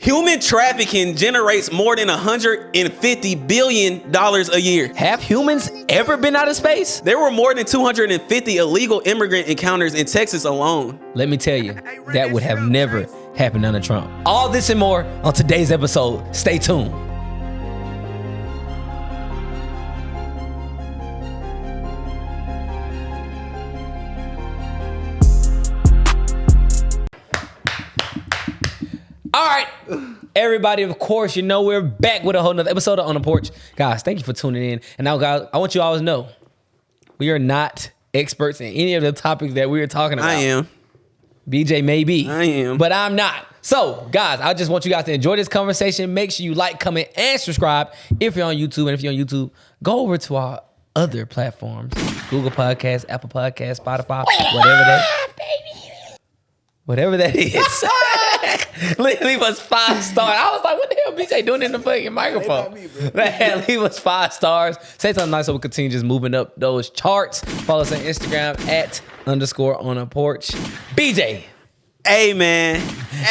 Human trafficking generates more than $150 billion a year. Have humans ever been out of space? There were more than 250 illegal immigrant encounters in Texas alone. Let me tell you, that would have never happened under Trump. All this and more on today's episode. Stay tuned. All right, everybody, of course, you know we're back with a whole nother episode of On the Porch. Guys, thank you for tuning in. And now, guys, I want you all to know, we are not experts in any of the topics that we are talking about. I am. BJ may be. I am. But I'm not. So, guys, I just want you guys to enjoy this conversation. Make sure you like, comment, and subscribe if you're on YouTube. And if you're on YouTube, go over to our other platforms. Google Podcasts, Apple Podcasts, Spotify, whatever that is. Leave us 5 stars. I was like, what the hell BJ doing in the fucking microphone? Man, leave us 5 stars. Say something nice so we continue just moving up those charts. Follow us on Instagram @_on-a-porch. BJ. Amen.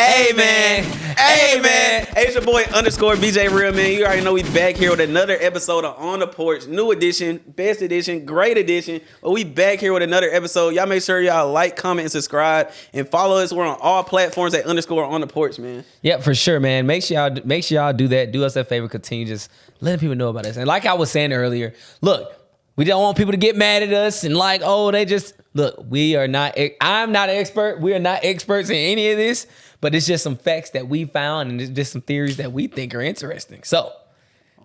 Amen. Amen. Hey, it's your boy _BJ Real Man. You already know we back here with another episode of On the Porch. New edition, best edition, great edition. But we back here with another episode. Y'all make sure y'all like, comment, and subscribe. And follow us. We're on all platforms at _on the porch, man. Yeah, for sure, man. Make sure y'all do that. Do us that favor. Continue just letting people know about us. And like I was saying earlier, look, we don't want people to get mad at us and like, oh, they just... Look, I'm not an expert. We are not experts in any of this, but it's just some facts that we found and it's just some theories that we think are interesting. So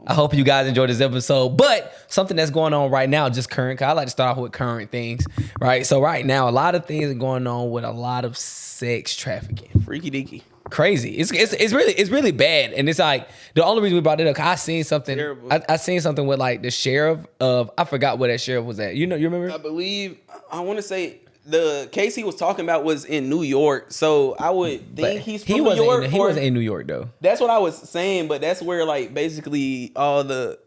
I hope you guys enjoyed this episode, but something that's going on right now, just current, 'cause I like to start off with current things, right? So right now, a lot of things are going on with a lot of sex trafficking. Freaky deaky. Crazy. It's really bad. And it's like, the only reason we brought it up, I seen something. I seen something with like the sheriff of, I forgot where that sheriff was at. You remember? I want to say the case he was talking about was in New York. So I would think he's from New York. He wasn't in New York though. That's what I was saying, but that's where like basically all the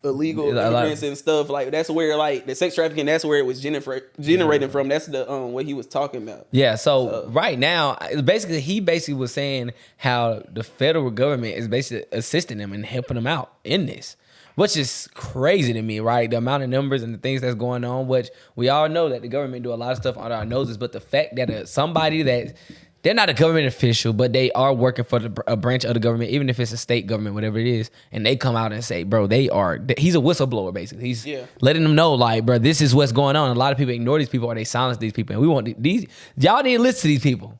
illegal immigrants and stuff, like that's where like the sex trafficking, that's where it was generating from. That's the what he was talking about. Yeah, so right now, basically he was saying how the federal government is basically assisting them and helping them out in this, which is crazy to me, right? The amount of numbers and the things that's going on, which we all know that the government do a lot of stuff under our noses, but the fact that somebody that they're not a government official, but they are working for a branch of the government, even if it's a state government, whatever it is, and they come out and say, bro, he's a whistleblower, basically. He's letting them know, like, bro, this is what's going on. A lot of people ignore these people or they silence these people, and we want these, y'all need to listen to these people.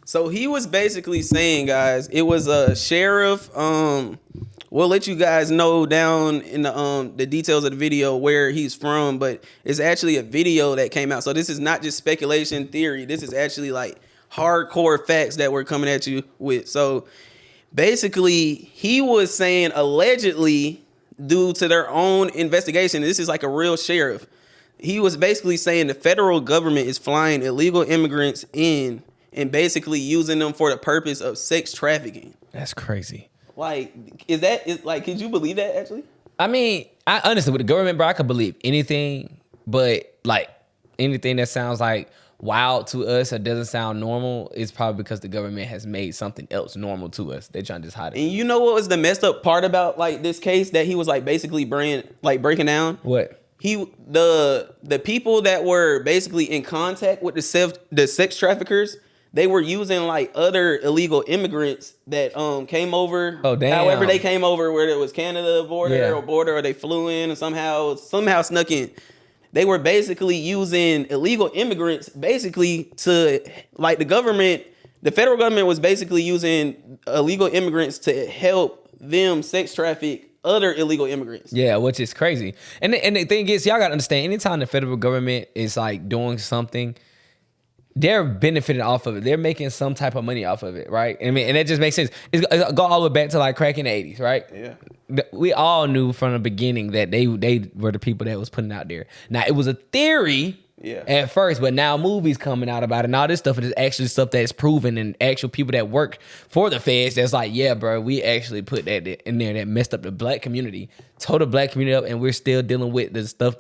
So he was basically saying, guys, it was a sheriff, we'll let you guys know down in the details of the video where he's from, but it's actually a video that came out. So this is not just speculation theory. This is actually like hardcore facts that we're coming at you with. So basically, he was saying allegedly due to their own investigation, this is like a real sheriff. He was basically saying the federal government is flying illegal immigrants in and basically using them for the purpose of sex trafficking. That's crazy. Like, could you believe that actually? I mean, I honestly, with the government, bro, I could believe anything, but like anything that sounds like wild to us or doesn't sound normal is probably because the government has made something else normal to us. They're trying to just hide it. And you know what was the messed up part about like this case that he was like basically breaking down? What? The people that were basically in contact with the sex traffickers, they were using like other illegal immigrants that came over. Oh damn! However they came over, whether it was Canada border or they flew in and somehow snuck in. They were basically using illegal immigrants basically to, like, the federal government was basically using illegal immigrants to help them sex traffic other illegal immigrants. Yeah, which is crazy. And the thing is, y'all got to understand, anytime the federal government is like doing something, they're benefiting off of it. They're making some type of money off of it, right? I mean, and it just makes sense. It's go all the way back to like crack in the 80s, right? Yeah. We all knew from the beginning that they were the people that was putting out there. Now, it was a theory at first, but now movies coming out about it and all this stuff is actually stuff that's proven and actual people that work for the feds that's like, yeah, bro, we actually put that in there that messed up the black community, tore the black community up, and we're still dealing with the stuff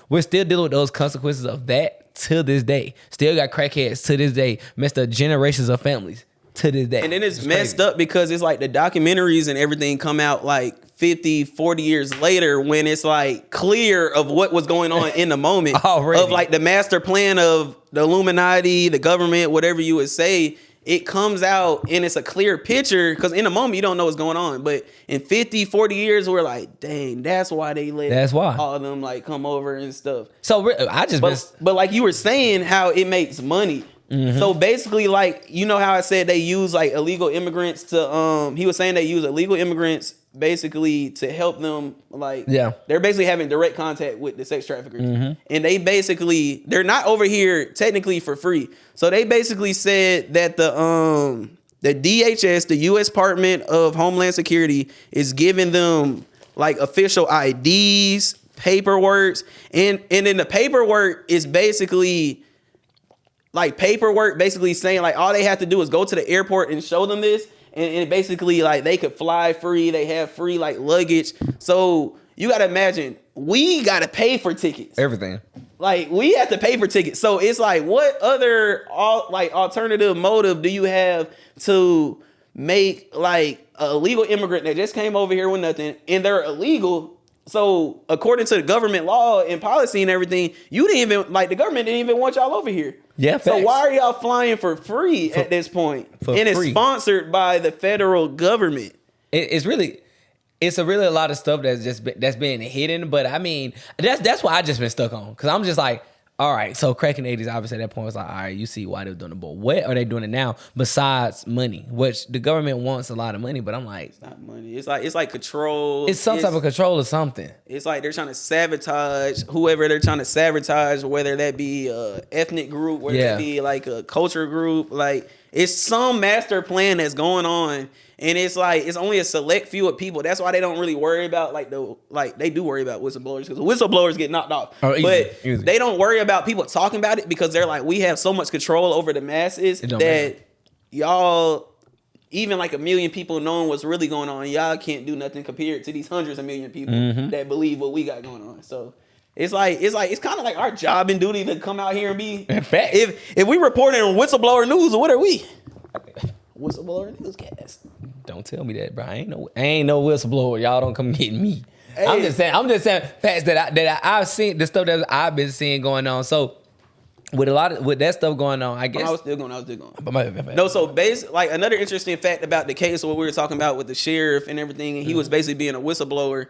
we're still dealing with those consequences of that to this day. Still got crackheads to this day, messed up generations of families. to this day. And then it's messed up because it's like the documentaries and everything come out like 50, 40 years later when it's like clear of what was going on in the moment Already. of like the master plan of the Illuminati, the government, whatever you would say. It comes out and it's a clear picture because in the moment you don't know what's going on. But in 50, 40 years, we're like, dang, that's why they let all of them like come over and stuff. So I just but like you were saying how it makes money. Mm-hmm. So basically, like, you know how I said they use like illegal immigrants to he was saying they use illegal immigrants basically to help them, like, they're basically having direct contact with the sex traffickers. Mm-hmm. And they're not over here technically for free. So they basically said that the DHS, the U.S. Department of Homeland Security, is giving them like official IDs, paperwork, and then the paperwork is basically like paperwork basically saying like all they have to do is go to the airport and show them this, and basically like they could fly free, they have free like luggage. So you gotta imagine we gotta pay for tickets, everything. Like we have to pay for tickets. So it's like, what other alternative motive do you have to make like a illegal immigrant that just came over here with nothing and they're illegal? So according to the government law and policy and everything, you didn't even like the government didn't even want y'all over here. Yeah. So why are y'all flying for free at this point? And it's sponsored by the federal government. It's a lot of stuff that's being hidden. But I mean, that's why I just been stuck on, because I'm just like, all right, so cracking 80s, obviously at that point was like, all right, you see why they're doing it, but what are they doing it now besides money? Which the government wants a lot of money, but I'm like, it's not money. It's like control. It's some type of control or something. It's like they're trying to sabotage whoever they're trying to sabotage, whether that be a ethnic group, whether that be like a culture group. Like it's some master plan that's going on. And it's like, it's only a select few of people. That's why they don't really worry about they do worry about whistleblowers, because whistleblowers get knocked off. Oh, easy. They don't worry about people talking about it because they're like, we have so much control over the masses that y'all, even like a million people knowing what's really going on, y'all can't do nothing compared to these hundreds of million people that believe what we got going on. So it's kind of like our job and duty to come out here and be, if we reporting on whistleblower news, what are we? Whistleblower newscast. Don't tell me that, bro. I ain't no whistleblower. Y'all don't come get me. Hey. I'm just saying facts that I've seen, the stuff that I've been seeing going on. So with that stuff going on, I guess I was still going. No, so like another interesting fact about the case, what we were talking about with the sheriff and everything, and he was basically being a whistleblower.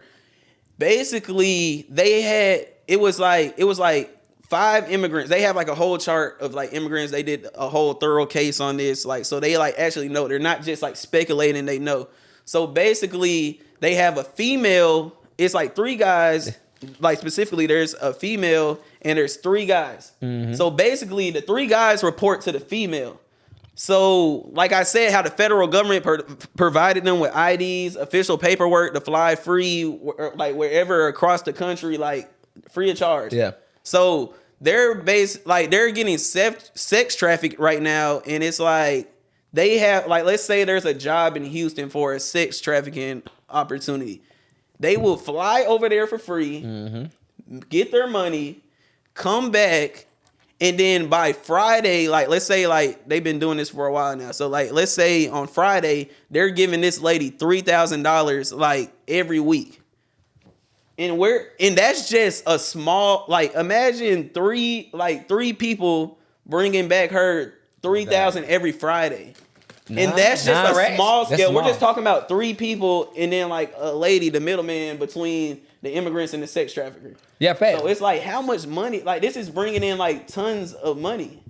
Basically, it was like 5 immigrants. They have like a whole chart of like immigrants. They did a whole thorough case on this. Like, so they like actually know. They're not just like speculating, they know. So basically they have a female. It's like 3 guys. Like specifically there's a female and there's 3 guys. Mm-hmm. So basically the 3 guys report to the female. So like I said, how the federal government provided them with IDs, official paperwork to fly free, like wherever across the country, like free of charge. Yeah. So they're getting sex trafficked right now, and it's like they have, like, let's say there's a job in Houston for a sex trafficking opportunity. They will fly over there for free, get their money, come back, and then by Friday, like, let's say like they've been doing this for a while now. So like, let's say on Friday they're giving this lady $3,000 like every week. And that's just a small, like, imagine three people bringing back her $3,000 every Friday. And that's just a small scale. We're just talking about 3 people and then like a lady, the middleman between the immigrants and the sex trafficker. Yeah, fair. So it's like, how much money? Like, this is bringing in like tons of money.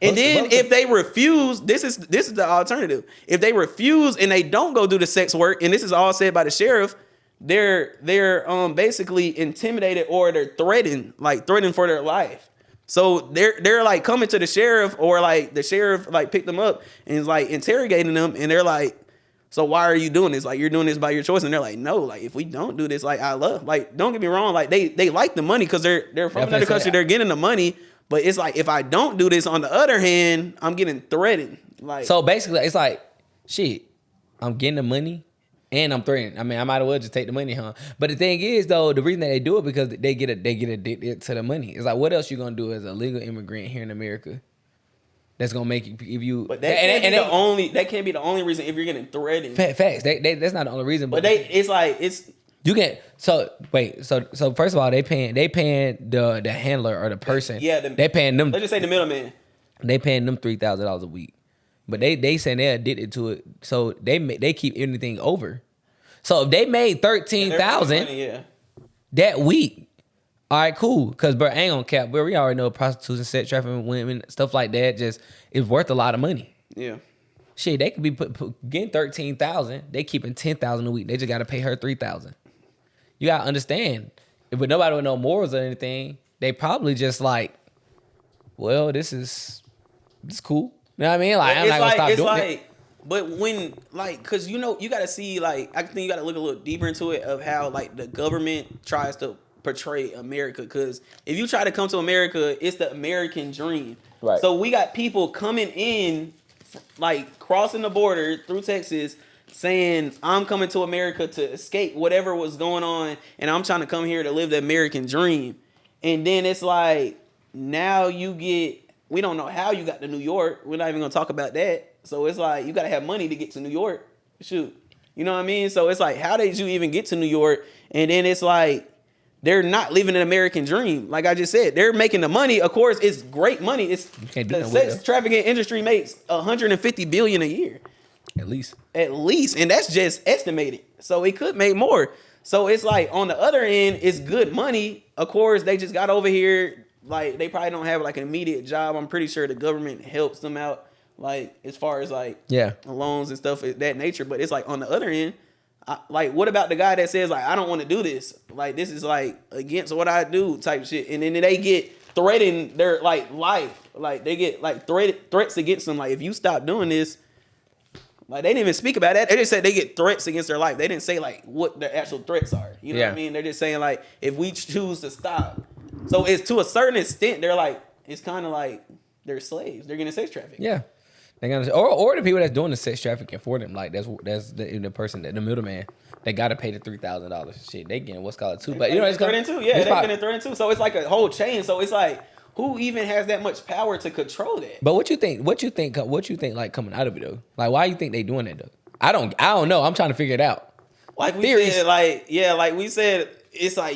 And then if they refuse, this is the alternative. If they refuse and they don't go do the sex work, and this is all said by the sheriff, they're basically intimidated or they're threatened for their life. So they're like coming to the sheriff, or like the sheriff like picked them up and is like interrogating them, and they're like, so why are you doing this? Like, you're doing this by your choice. And they're like, no, like, if we don't do this, like, don't get me wrong, like they like the money because they're from another country, they're getting the money. But it's like, if I don't do this, on the other hand, I'm getting threatened. Like, so basically it's like, shit, I'm getting the money and I'm threatened. I mean, I might as well just take the money, huh? But the thing is, though, the reason that they do it because they get addicted to the money. It's like, what else you gonna do as a legal immigrant here in America? that's gonna make you give you. But that can't be the only reason if you're getting threatened. Facts. That's not the only reason. But it's you can. So wait. So first of all, they paying the handler or the person. Yeah, they paying them. Let's just say the middleman. They paying them $3,000 a week, but they saying they're addicted to it. So they keep anything over. So if they made $13,000 that week, all right, cool. Cause bro, I ain't gonna cap. Bro, we already know prostitution, sex trafficking, women, stuff like that. Just it's worth a lot of money. Yeah. Shit, they could be getting $13,000. They keeping $10,000 a week. They just gotta pay her $3,000. You gotta understand. If nobody with no morals or anything, they probably just like, well, this is cool. You know what I mean? Like I'm not gonna stop doing it. But when, like, because, you know, you got to see, like, I think you got to look a little deeper into it of how, like, the government tries to portray America. Because if you try to come to America, it's the American dream. Right. So we got people coming in, like, crossing the border through Texas, saying, I'm coming to America to escape whatever was going on, and I'm trying to come here to live the American dream. And then it's like, now we don't know how you got to New York. We're not even going to talk about that. So it's like, you got to have money to get to New York. Shoot. You know what I mean? So it's like, how did you even get to New York? And then it's like, they're not living an American dream. Like I just said, they're making the money. Of course, it's great money. The sex trafficking industry makes $150 billion a year. At least. And that's just estimated. So it could make more. So it's like, on the other end, it's good money. Of course, they just got over here. Like, they probably don't have like an immediate job. I'm pretty sure the government helps them out. Like, as far as like loans and stuff of that nature. But it's like, on the other end, like, what about the guy that says like, I don't want to do this? Like, this is like against what I do type shit. And then they get threatened their like life. Like, they get like threats against them. Like, if you stop doing this, like, they didn't even speak about that. They just said they get threats against their life. They didn't say like what their actual threats are. You know what I mean? They're just saying like, if we choose to stop. So it's to a certain extent, they're like, it's kind of like they're slaves. They're getting sex trafficked. Yeah. Or the people that's doing the sex trafficking for them, like that's the person, the middleman, they gotta pay the $3,000. Shit, they getting what's called too. But you know, it's threatened too. Yeah, they're getting threatened too. So it's like a whole chain. So it's like, who even has that much power to control that? But what you think? Like coming out of it though? Like, why you think they doing that though? I don't know. I'm trying to figure it out. Like we said, like we said, it's like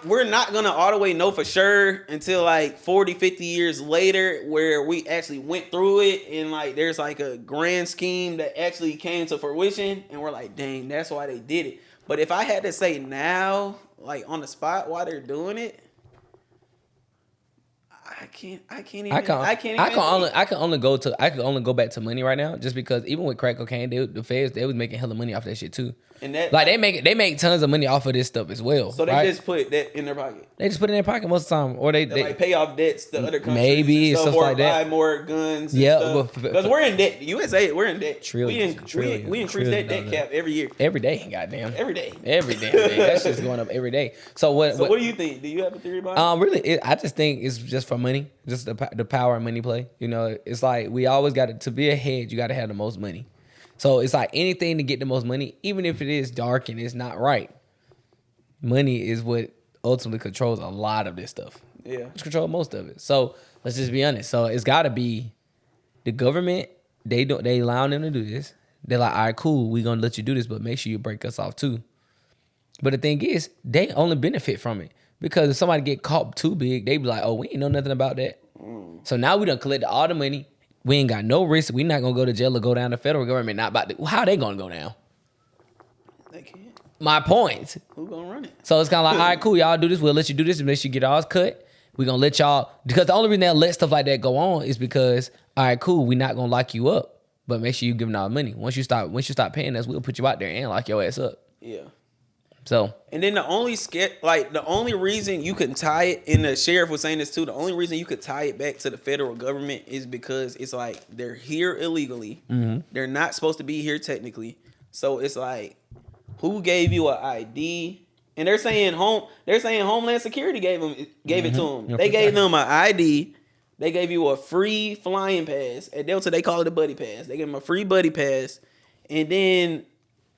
we're not gonna all the way know for sure until like 40, 50 years later, where we actually went through it and like there's like a grand scheme that actually came to fruition, and we're like, dang, that's why they did it. But if I had to say now, like on the spot, why they're doing it, I can only go back to money right now, just because even with crack cocaine, the feds, they was making hella money off that shit too. And that, like, they make tons of money off of this stuff as well. So they just put that in their pocket. They just put it in their pocket most of the time, or they like pay off debts to other countries, maybe stuff like that, buy more guns. Yeah, because we're in debt. USA, we're in debt. Trillions, we increase that debt cap every year. Every day, goddamn. Every day. That shit's going up every day. So what do you think? Do you have a theory about it? Really, I just think it's just for money, just the power and money play. You know, it's like we always got to be ahead. You got to have the most money. So it's like anything to get the most money, even if it is dark and it's not right. Money is what ultimately controls a lot of this stuff. Yeah, it's control most of it. So let's just be honest. So it's got to be the government. They allowing them to do this. They're like, all right, cool. We're gonna let you do this, but make sure you break us off too. But the thing is, they only benefit from it because if somebody get caught too big, they be like, oh, we ain't know nothing about that. So now we done collected all the money. We ain't got no risk. We not gonna go to jail or go down. The federal government not about to. How they gonna go down? They can't. My point. Who gonna run it? So it's kind of like, all right, cool, y'all do this. We'll let you do this unless you get ours cut. We gonna let y'all, because the only reason they'll let stuff like that go on is because, all right, cool, we not gonna lock you up, but make sure you giving our money. Once you stop paying us, we'll put you out there and lock your ass up. Yeah. So, and then the only reason you can tie it, and the sheriff was saying this too, the only reason you could tie it back to the federal government is because it's like they're here illegally. Mm-hmm. They're not supposed to be here technically. So it's like, who gave you an ID? And they're saying Homeland Security gave it to them. They gave them an ID. They gave you a free flying pass. At Delta, they call it a buddy pass. They gave them a free buddy pass, and then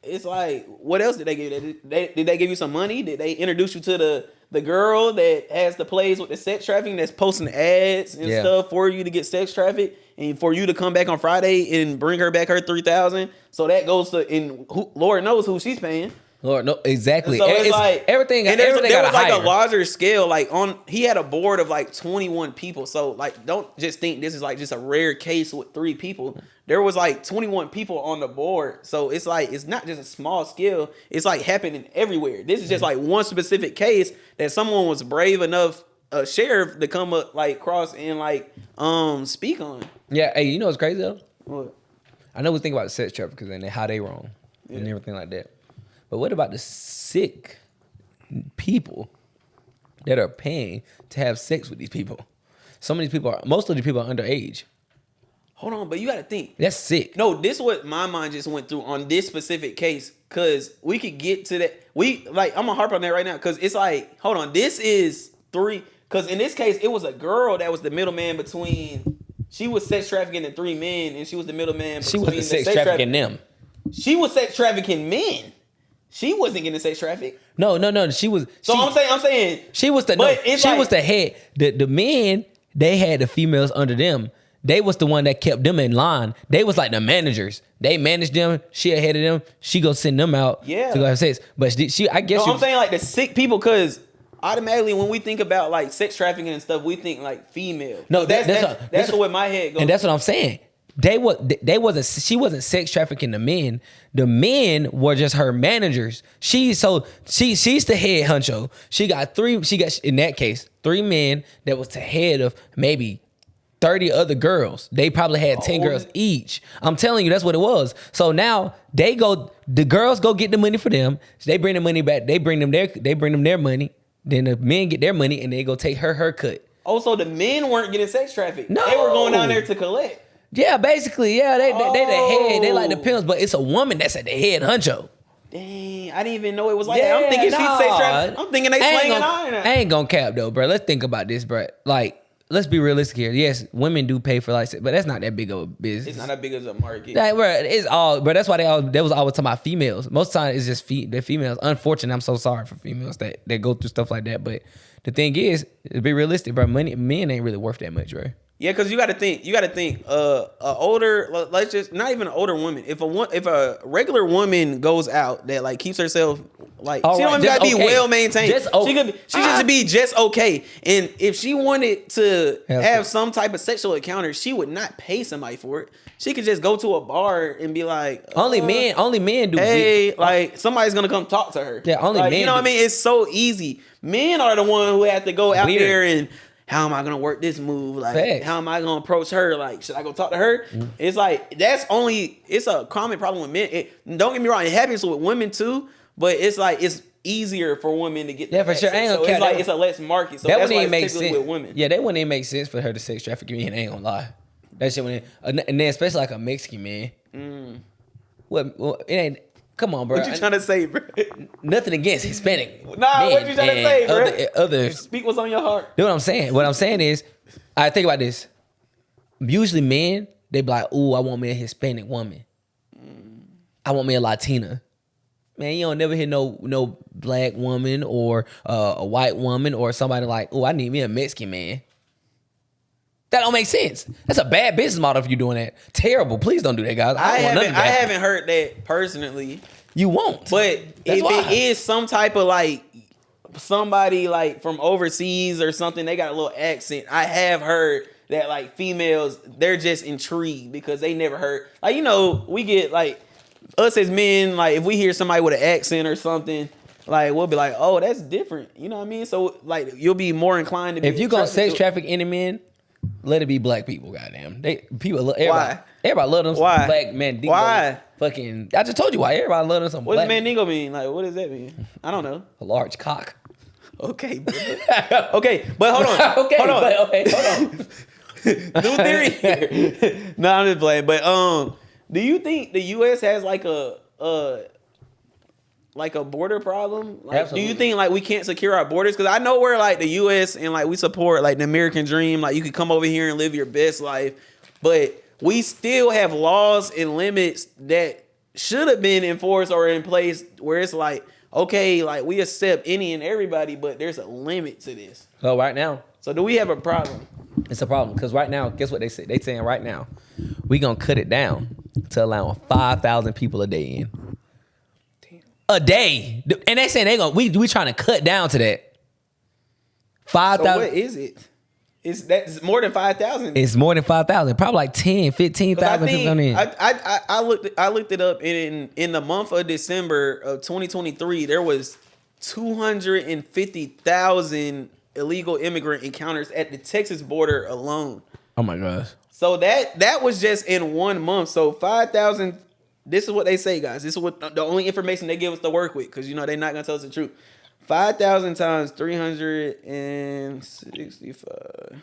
it's like, what else did they give you? Did they give you some money? Did they introduce you to the girl that has the plays with the sex trafficking that's posting ads and stuff for you to get sex trafficked and for you to come back on Friday and bring her back her $3,000. So that goes to, and Lord knows who she's paying. Lord, no, exactly. So it's like everything. And everything there was like higher. a larger scale. Like he had a board of like 21 people. So like, don't just think this is like just a rare case with 3 people. There was like 21 people on the board. So it's like, it's not just a small scale. It's like happening everywhere. This is just like one specific case that someone was brave enough, a sheriff, to come up like cross and like speak on. Yeah. Hey, you know what's crazy though? What? I know we think about sex traffickers and how they wrong and everything like that. But what about the sick people that are paying to have sex with these people? Some of these people most of these people are underage. Hold on, but you got to think. That's sick. No, this is what my mind just went through on this specific case, because we could get to that. I'm going to harp on that right now, because it's like, hold on, this is 3, because in this case, it was a girl that was the middleman between, she was sex trafficking the 3 men, and she was the middleman between She wasn't sex trafficking them. She was sex trafficking men. She wasn't getting sex trafficked. No. She was. I'm saying she was the. But No, she was the head. The men, they had the females under them. They was the one that kept them in line. They was like the managers. They managed them. She ahead of them. She go send them out to go have sex. But she I guess. I'm saying like the sick people, because automatically when we think about like sex trafficking and stuff, we think like female. No, that's what my head goes. And that's what I'm saying. They wasn't. She wasn't sex trafficking the men. The men were just her managers. She's the head honcho. She got in that case 3 men that was the head of maybe 30 other girls. They probably had 10 girls each. I'm telling you, that's what it was. So now the girls go get the money for them. So they bring the money back. They bring them their money. Then the men get their money and they go take her cut. Oh, so the men weren't getting sex trafficked. No. They were going down there to collect. Yeah, basically, yeah, they the head, they like the pimps, but it's a woman that's at the head honcho. Dang, I didn't even know it was like that. I'm thinking she's sex trafficking. I'm thinking they slanging iron. I ain't gonna cap though, bro. Let's think about this, bro. Like, let's be realistic here. Yes, women do pay for like, but that's not that big of a business. It's not that big of a market. Like, bro, it's all, bro. That's why they was always talking about females. Most of the time, it's just the females. Unfortunately, I'm so sorry for females that go through stuff like that. But the thing is, to be realistic, bro, men ain't really worth that much, bro. Yeah, because you got to think. Older, let's just not even an older woman. If a regular woman goes out that like keeps herself like, she don't even gotta be well maintained. She just be just okay. And if she wanted to have some type of sexual encounter, she would not pay somebody for it. She could just go to a bar and be like, only men do. Hey, like somebody's gonna come talk to her. Yeah, only men. You know what I mean? It's so easy. Men are the one who have to go out there and, how am I gonna work this move? Like, Facts. How am I gonna approach her? Like, should I go talk to her? Mm-hmm. It's like it's a common problem with men. Don't get me wrong, it happens with women too, but it's like it's easier for women to get. Yeah, for sure. It's a less market. So that that's wouldn't why even make it's sense with women. Yeah, that wouldn't even make sense for her to sex traffic me. And I ain't gonna lie, that shit wouldn't. And then especially like a Mexican man. Well, it ain't. Come on, bro. What you trying to say, bro? Nothing against Hispanic. Nah, what you trying to say, bro? Others. Speak what's on your heart. You know what I'm saying? What I'm saying is, I think about this. Usually men, they be like, ooh, I want me a Hispanic woman. I want me a Latina. Man, you don't never hear no black woman or a white woman or somebody like, ooh, I need me a Mexican man. That don't make sense. That's a bad business model if you're doing that. Terrible. Please don't do that, guys. I haven't heard that personally. You won't. But it is some type of like somebody like from overseas or something, they got a little accent. I have heard that like females, they're just intrigued because they never heard. Like, you know, we get like us as men, like if we hear somebody with an accent or something, like we'll be like, oh, that's different. You know what I mean? So like you'll be more inclined to be. If you're gonna sex traffic any men, let it be black people, goddamn. Everybody love them. Why? Black Mandingo. Why? Fucking, I just told you why. Everybody love them some what black. What does Mandingo mean? Like, what does that mean? I don't know. A large cock. Okay. Okay, but hold on. Hold on. New theory here. No, I'm just playing. But do you think the U.S. has like a border problem? Like, Absolutely. Do you think like we can't secure our borders? Because I know we're like the U.S. and like we support like the American dream. Like you could come over here and live your best life, but we still have laws and limits that should have been enforced or in place where it's like, okay, like we accept any and everybody, but there's a limit to this. So right now, So do we have a problem? it's a problem because right now, guess what they say? They saying right now, we gonna cut it down to allowing 5,000 people a day in. Damn. A day, and they saying we trying to cut down to that. So 5,000. what is it? That's more than 5,000. It's more than 5,000. Probably like 10, 15,000 people coming in. I looked it up in the month of December of 2023. There was 250,000 illegal immigrant encounters at the Texas border alone. Oh my gosh. So that was just in 1 month. So 5,000. This is what they say, guys. This is what the only information they give us to work with, because they're not gonna tell us the truth. 5,000 times 365.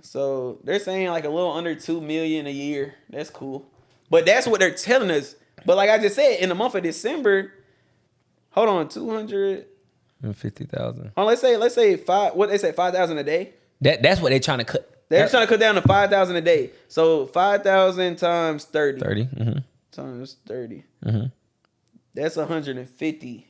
So they're saying like a little under 2 million a year. That's cool. But that's what they're telling us. But like I just said, in the month of December, hold on, 250,000. let's say 5,000 a day. That's what they're trying to cut. They're trying to cut down to 5,000 a day. So 5,000 times 30. 30. Mm-hmm. Times 30. Mm-hmm. That's 150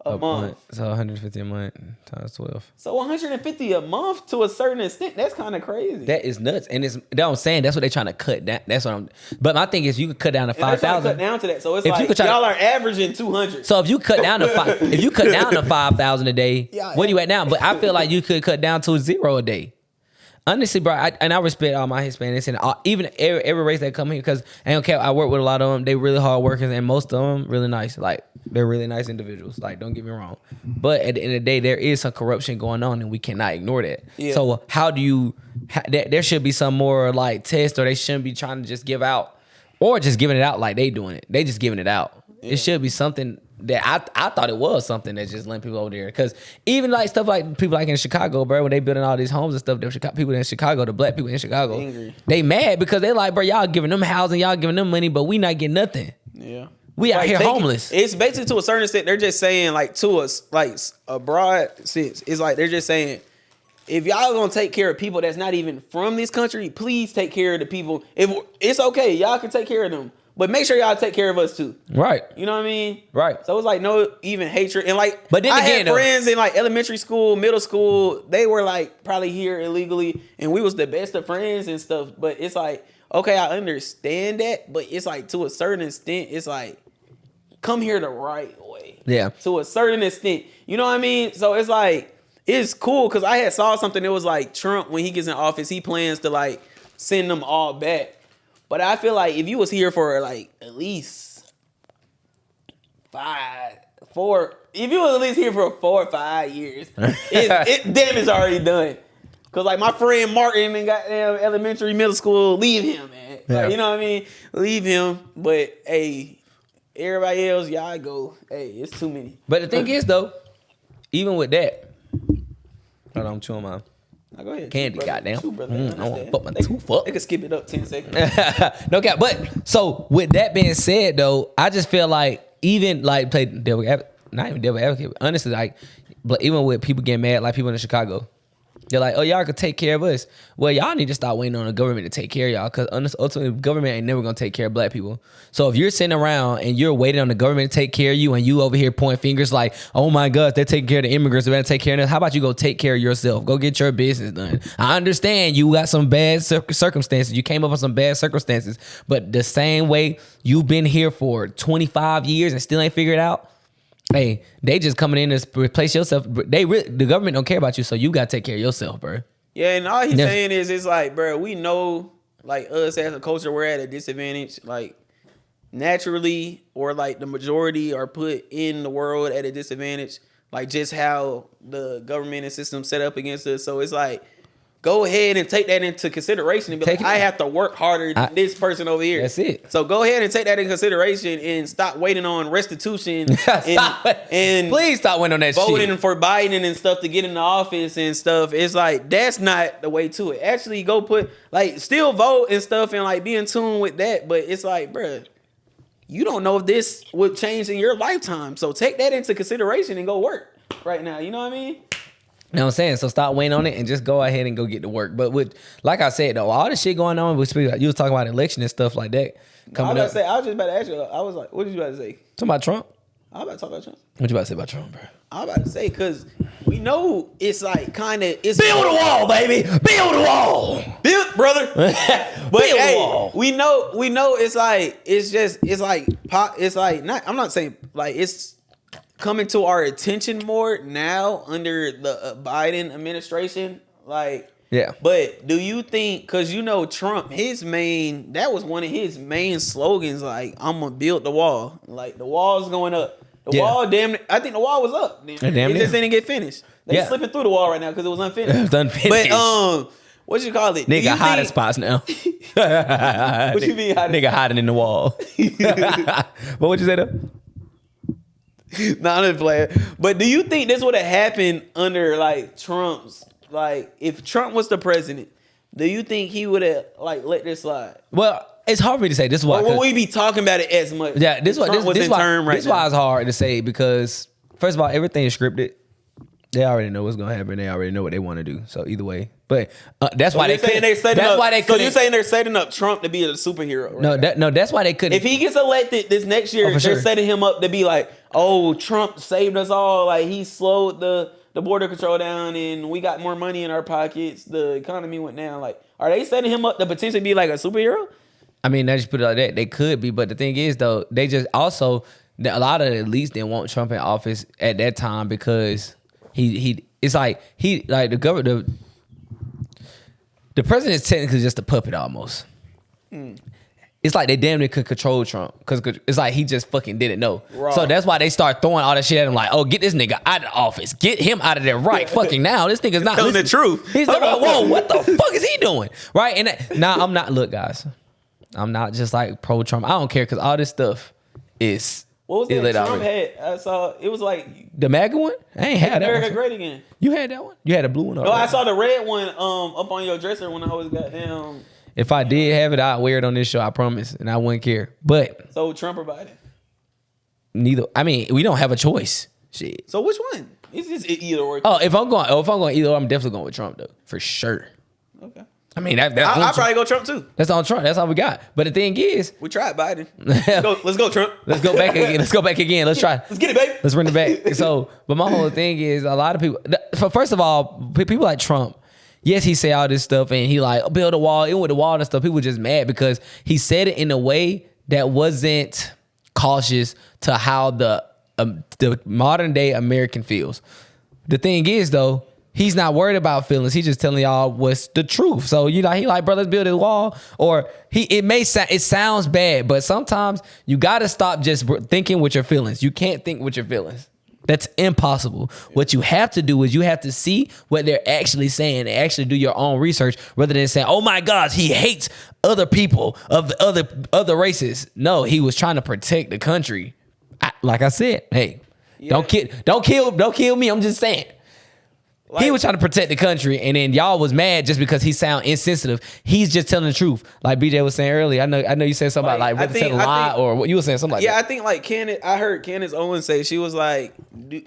a month. So 150 a month times 12. So 150 a month to a certain extent. That's kind of crazy. That is nuts. And it's that I'm saying that's what they're trying to cut down. That's what I'm. But my thing is, you could cut down to 5,000. Cut down to that. So it's If you like could try y'all are averaging 200. So if you cut down to if you cut down to 5,000 a day, Yeah, what are you at now? But I feel like you could cut down to 0 a day. Honestly, bro, I respect all my Hispanics and even every race that come here, because I don't care. I work with a lot of them. They really hard workers, and most of them really nice. Like, they're really nice individuals. Like, don't get me wrong. But at the end of the day, there is some corruption going on, and we cannot ignore that. Yeah. So how do you? There should be some more like test, or they shouldn't be trying to just give out, or just giving it out like they doing it. They just giving it out. Yeah. It should be something that I thought it was something that just letting people over there. Because even like stuff like people like in Chicago, bro, when they building all these homes and stuff, people in Chicago, the black people in Chicago, angry. They mad because they like, bro, y'all giving them housing, y'all giving them money, but we not getting nothing. Yeah. We out here homeless. It's basically to a certain extent, they're just saying like to us, like a broad sense. It's like they're just saying, if y'all gonna take care of people that's not even from this country, please take care of the people. If it's okay, y'all can take care of them. But make sure y'all take care of us too. Right. You know what I mean? Right. So it's like no even hatred. And like, but then I had friends in like elementary school, middle school, they were like probably here illegally, and we was the best of friends and stuff. But it's like, okay, I understand that, but it's like to a certain extent, it's like, come here the right way. Yeah. To a certain extent. You know what I mean? So it's like, it's cool because I had saw something that was like Trump, when he gets in office, he plans to like send them all back. But I feel like if you was here for like at least 4 or 5 years, damage already done. Cause like my friend Martin in goddamn elementary, middle school, leave him, man. Yeah. Like, you know what I mean? Leave him. But hey, everybody else, y'all go. Hey, it's too many. But the thing is though, even with that, hold on, I'm chewing mine. Now go ahead. Candy, goddamn. I want to put my tooth up. They could skip it up 10 seconds. No cap. But so with that being said, though, I just feel like even like play devil advocate, not even devil advocate. Honestly, like even with people getting mad, like people in Chicago, they're like, "Oh, y'all could take care of us." Well, y'all need to stop waiting on the government to take care of y'all, because ultimately, the government ain't never gonna take care of black people. So if you're sitting around and you're waiting on the government to take care of you, and you over here pointing fingers like, "Oh my God, they're taking care of the immigrants, they're gonna take care of us," how about you go take care of yourself? Go get your business done. I understand you got some bad circumstances. You came up with some bad circumstances, but the same way you've been here for 25 years and still ain't figured it out. Hey, they just coming in to replace yourself. The government don't care about you, so you gotta take care of yourself, bro. Yeah, and all he's saying is, it's like, bro, we know, like us as a culture, we're at a disadvantage. Like naturally, or like the majority are put in the world at a disadvantage. Like just how the government and system set up against us. So it's like, go ahead and take that into consideration and be like, I have to work harder than this person over here. That's it. So go ahead and take that into consideration and stop waiting on restitution. and please stop waiting on that voting for Biden and stuff to get in the office and stuff. It's like, that's not the way to it. Actually, go put, like, still vote and stuff and like be in tune with that. But it's like, bruh, you don't know if this would change in your lifetime. So take that into consideration and go work right now. You know what I mean? You know what I'm saying? So stop waiting on it and just go ahead and go get to work. But with, like I said, though, all this shit going on, you was talking about election and stuff like that. I was just about to ask you, I was like, what did you about to say? Talking about Trump? I'm about to talk about Trump. What you about to say about Trump, bro? I'm about to say because we know it's like kind of it's Build a wall, baby. Build a wall. built, brother. But Build a hey, wall. we know it's like it's like pop. It's like not. I'm not saying like it's coming to our attention more now under the Biden administration. Like. Yeah. But do you think, because you know Trump, that was one of his main slogans, like, I'm going to build the wall. Like, the wall's going up. The wall, I think the wall was up. It just didn't get finished. They slipping through the wall right now because it was unfinished. It was unfinished. But, what you call it? Nigga hiding spots now. What you mean hiding? Nigga hiding in the wall. What would you say though? Nah, I'm just playing. But do you think this would have happened under, like, Trump's, like, if Trump was the president, do you think he would have like let this slide? Well, it's hard for me to say. This is why. Or will we be talking about it as much? Yeah, this is why. This is why it's hard to say because first of all, everything is scripted. They already know what's gonna happen. They already know what they want to do. So either way, but that's why they couldn't. So you're saying they're setting up Trump to be a superhero? Right? No, that's why they couldn't. If he gets elected this next year, they're setting him up to be like, oh, Trump saved us all. Like he slowed the border control down and we got more money in our pockets. The economy went down. Like, are they setting him up to potentially be like a superhero? I mean, they just put it like that. They could be, but the thing is though, they just also a lot of the elites didn't want Trump in office at that time because it's like the government the president is technically just a puppet almost. It's like they damn near could control Trump because it's like he just fucking didn't know. Right. So that's why they start throwing all that shit at him like, oh, get this nigga out of the office. Get him out of there right fucking now. This nigga's not telling the truth. He's like, whoa, what the fuck is he doing? Right? And I'm not, look, guys, I'm not just like pro-Trump. I don't care because all this stuff is... What was that Trump had? I saw, it was like... The MAGA one? I ain't had that one. Great again. You had that one? You had a blue one? No, I saw the red one up on your dresser when I was goddamn... If I did have it, I'd wear it on this show, I promise, and I wouldn't care. But so Trump or Biden? Neither. I mean, we don't have a choice. Shit. So which one? It's just either or. Oh, if I'm going either, I'm definitely going with Trump though, for sure. Okay. I mean, I'll probably go Trump too. That's on Trump. That's all we got. But the thing is, we tried Biden. Let's go Trump. Let's go back again. Let's go back again. Let's try. Let's get it, baby. Let's bring it back. So, but my whole thing is, a lot of people. First of all, people like Trump. Yes, he say all this stuff and he like build a wall, even with the wall and stuff. People were just mad because he said it in a way that wasn't cautious to how the modern day American feels. The thing is though, he's not worried about feelings. He's just telling y'all what's the truth. So he like, bro, let's build a wall. Or it sounds bad, but sometimes you got to stop just thinking with your feelings. You can't think with your feelings. That's impossible. What you have to do is you have to see what they're actually saying and actually do your own research rather than saying, oh my gosh, he hates other people of the other races. No, he was trying to protect the country. Like I said, hey, don't kill me. I'm just saying. He was trying to protect the country, and then y'all was mad just because he sound insensitive. He's just telling the truth, like BJ was saying earlier. I know you said something about like telling a lie or what you were saying something like that. Yeah, I think like I heard Candace Owens say she was like,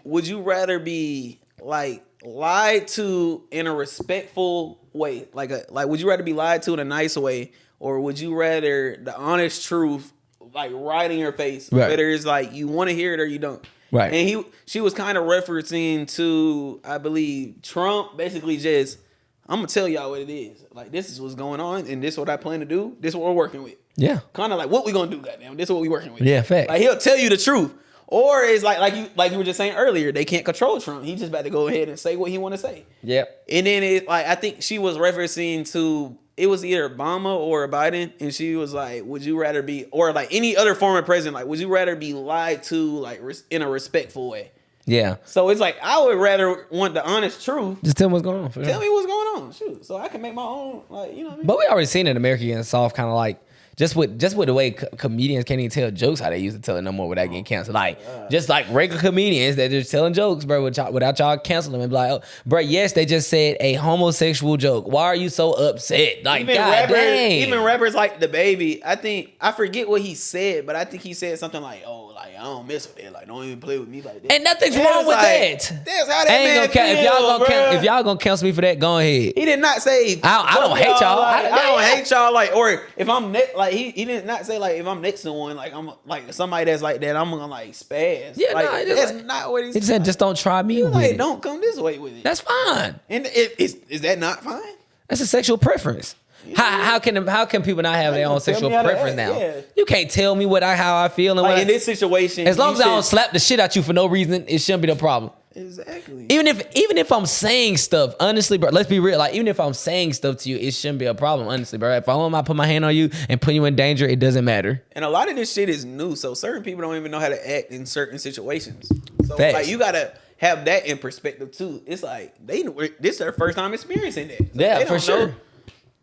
would you rather be like lied to in a respectful way, like would you rather be lied to in a nice way, or would you rather the honest truth like right in your face, whether it's like you want to hear it or you don't. Right. And she was kind of referencing to, I believe, Trump basically just, I'm going to tell y'all what it is. Like, this is what's going on, and this is what I plan to do. This is what we're working with. Yeah. Kind of like, what we going to do, goddamn. This is what we working with. Yeah, fact. Like, he'll tell you the truth. Or it's like you were just saying earlier, they can't control Trump. He just about to go ahead and say what he want to say. Yep. And then it's like, I think she was referencing to, it was either Obama or Biden, and she was like, would you rather be, or like any other former president, like, would you rather be lied to like in a respectful way? Yeah. So it's like, I would rather want the honest truth. Just tell me what's going on. Tell me what's going on. Shoot. So I can make my own, like, you know what I mean? But we already seen it in America getting soft, kind of like, just with the way comedians can't even tell jokes how they used to tell it no more without getting canceled. Like, just like regular comedians that just telling jokes, bro, without y'all canceling them and be like, oh, bro, yes, they just said a homosexual joke. Why are you so upset? Like, even rappers like the Baby, I forget what he said, but I think he said something like, oh, like, I don't mess with it. Like, don't even play with me like that. And nothing's wrong with that. That's how that man feels, if y'all gonna cancel me for that, go ahead. He did not say, I don't hate y'all. Like, I don't hate y'all. Like, or if I'm like he did not say like if I'm next to one, like I'm like somebody that's like that, I'm gonna like spaz. Yeah, like, nah, that's like, not what he said. Just don't try me with like, it. don't come this way with it. That's fine. And is that not fine? That's a sexual preference. How can people not have their own sexual preference now? Yeah. You can't tell me how I feel and like in this situation. As long as I don't slap the shit out you for no reason, it shouldn't be no problem. Exactly. Even if I'm saying stuff, honestly, bro, let's be real. Like even if I'm saying stuff to you, it shouldn't be a problem, honestly, bro. If I put my hand on you and put you in danger, it doesn't matter. And a lot of this shit is new, so certain people don't even know how to act in certain situations. So Facts. like you gotta have that in perspective too. It's like this is their first time experiencing that. So Yeah, they for don't sure. know.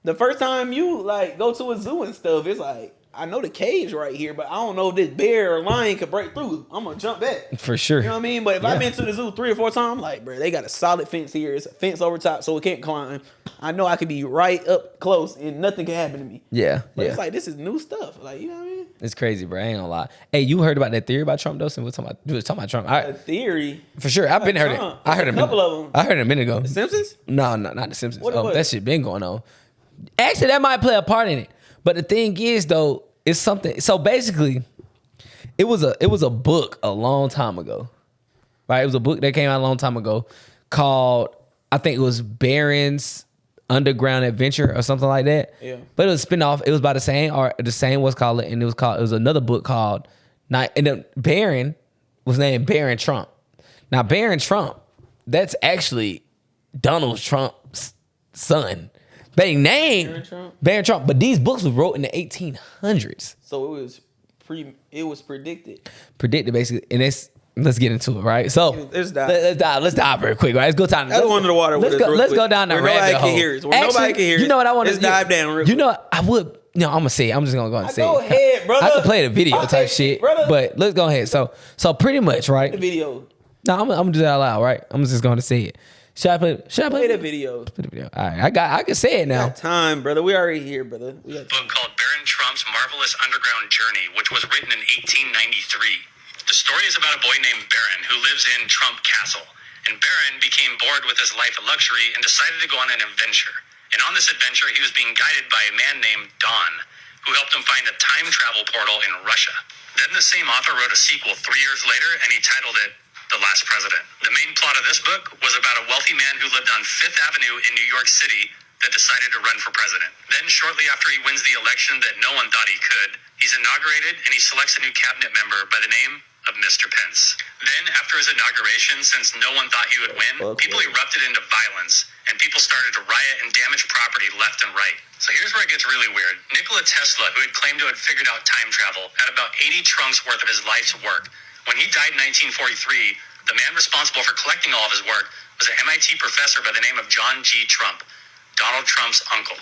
The first time you like go to a zoo and stuff, it's like I know the cage right here, but I don't know if this bear or lion could break through. I'm gonna jump back. For sure. You know what I mean? But if I've been to the zoo 3 or 4 times, like, bro, they got a solid fence here. It's a fence over top, so it can't climb. I know I could be right up close and nothing can happen to me. Yeah. But yeah. it's like this is new stuff. Like, you know what I mean? It's crazy, bro. I ain't gonna lie. Hey, you heard about that theory about Trump, Dawson? We're talking about Trump. A theory. For sure. I've been heard it. I heard a couple of them. I heard it a minute ago. The Simpsons? No, not the Simpsons. What? That shit been going on. Actually, that might play a part in it. But the thing is, though, it's something. So basically, it was a book a long time ago, right? It was a book that came out a long time ago called, I think it was Barron's Underground Adventure or something like that. Yeah. But it was a spinoff. It was by the same was called it, and it was another book called and then Barron was named Barron Trump. Now Barron Trump, that's actually Donald Trump's son. They named Barron Trump, but these books were wrote in the 1800s. So it was predicted. Predicted basically, and let's get into it, right? So let's dive. Let's dive real quick, right? Let's go down. Let's go under the water. Let's go down that rabbit hole. Nobody can hear it. You know what I want to do? Let's dive down real quick. You know what I would. No, I'm gonna say it. I'm just gonna go and say go it. ahead, brother. I could play the video type shit, brother. but let's go ahead. So pretty much, right? The video. No, I'm gonna do that out loud, right? I'm just gonna say it. Should I play the video? Play the video. All right, I can say it now. We got time, brother. We already here, brother. A book called Barron Trump's Marvelous Underground Journey, which was written in 1893. The story is about a boy named Barron who lives in Trump Castle. And Barron became bored with his life of luxury and decided to go on an adventure. And on this adventure, he was being guided by a man named Don, who helped him find a time travel portal in Russia. Then the same author wrote a sequel 3 years later, and he titled it The Last President. The main plot of this book was about a wealthy man who lived on Fifth Avenue in New York City that decided to run for president. Then shortly after he wins the election that no one thought he could, he's inaugurated and he selects a new cabinet member by the name of Mr. Pence. Then after his inauguration, since no one thought he would win, people erupted into violence and people started to riot and damage property left and right. So here's where it gets really weird. Nikola Tesla, who had claimed to have figured out time travel, had about 80 trunks worth of his life's work. When he died in 1943, the man responsible for collecting all of his work was an MIT professor by the name of John G. Trump, Donald Trump's uncle.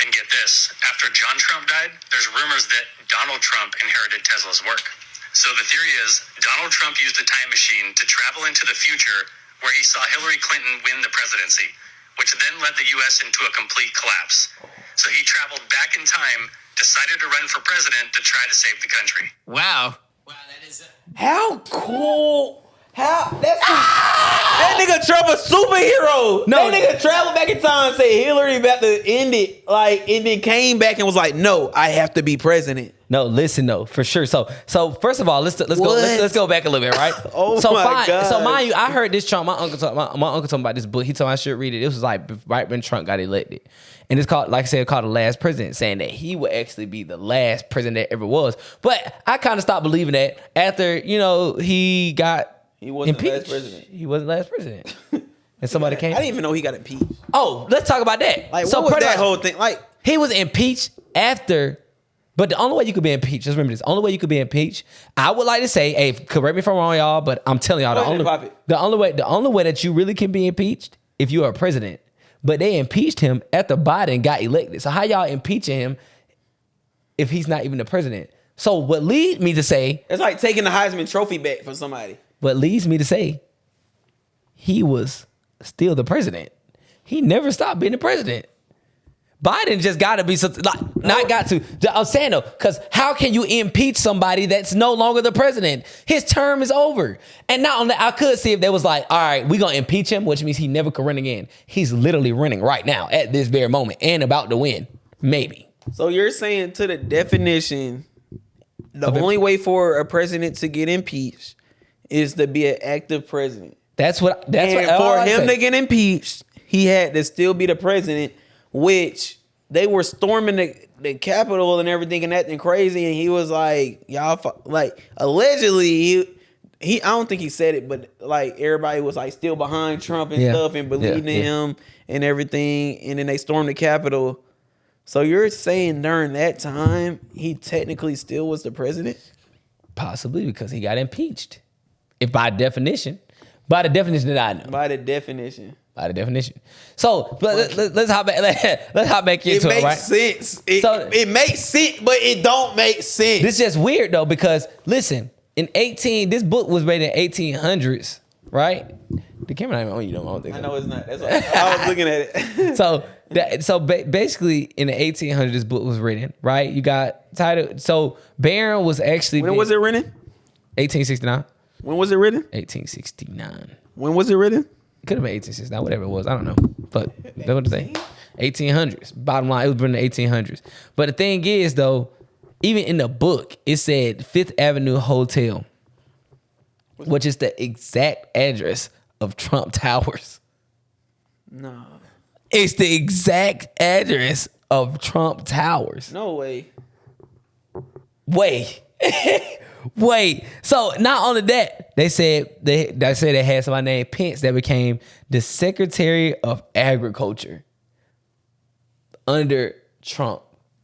And get this, after John Trump died, there's rumors that Donald Trump inherited Tesla's work. So the theory is Donald Trump used a time machine to travel into the future where he saw Hillary Clinton win the presidency, which then led the U.S. into a complete collapse. So he traveled back in time, decided to run for president to try to save the country. Wow. How cool. That nigga Trump a superhero. No, that nigga traveled back in time, said Hillary about to end it, and then came back and was like, "No, I have to be president." No, listen, no, for sure. So first of all, let's go back a little bit, right? God. So mind you, I heard this Trump. My uncle told me about this book. He told me I should read it. It was like right when Trump got elected, and it's called, like I said, called The Last President, saying that he would actually be the last president that ever was. But I kind of stopped believing that after he wasn't impeached. the last president. He wasn't the last president. And somebody came. I didn't even know he got impeached. Oh, let's talk about that. Like, what was that whole thing? Like, he was impeached after. But the only way you could be impeached, just remember this, the only way you could be impeached, I would like to say, hey, correct me if I'm wrong, y'all, but I'm telling y'all, the only way that you really can be impeached if you are a president. But they impeached him after Biden got elected. So how y'all impeaching him if he's not even the president? So what leads me to say, it's like taking the Heisman Trophy back from somebody. What leads me to say, he was still the president. He never stopped being the president. Biden just got to be something, like, not got to. I'm saying though, because how can you impeach somebody that's no longer the president? His term is over. And not only, I could see if they was like, all right, we're going to impeach him, which means he never could run again. He's literally running right now at this very moment and about to win. Maybe. So you're saying to the definition, the only way for a president to get impeached is to be an active president. That's what For him to get impeached, he had to still be the president, which they were storming the Capitol and everything and acting crazy, and he was like, y'all, like, allegedly, he I don't think he said it, but like everybody was like still behind Trump and stuff and believing in him and everything, and then they stormed the Capitol. So you're saying during that time, he technically still was the president? Possibly because he got impeached. If by definition that I know. By the definition. So let's hop back. Let's hop back into it. It makes right? sense. It makes sense, but it don't make sense. This is just weird though, because listen, this book was made in 1800s, right? The camera not even on you, though. I don't think. I know it's not. That's why I was looking at it. Basically, in the 1800s, this book was written, right? You got title. So Barron was actually. When was it written? 1869. When was it written? 1869. When was it written? It could have been 1869, whatever it was. I don't know. But that's what I'm saying. 1800s. Bottom line, it was written in the 1800s. But the thing is, though, even in the book, it said Fifth Avenue Hotel, which is the exact address of Trump Towers. No. It's the exact address of Trump Towers. No way. Wait. So not only that, they said they had somebody named Pence that became the Secretary of Agriculture under Trump.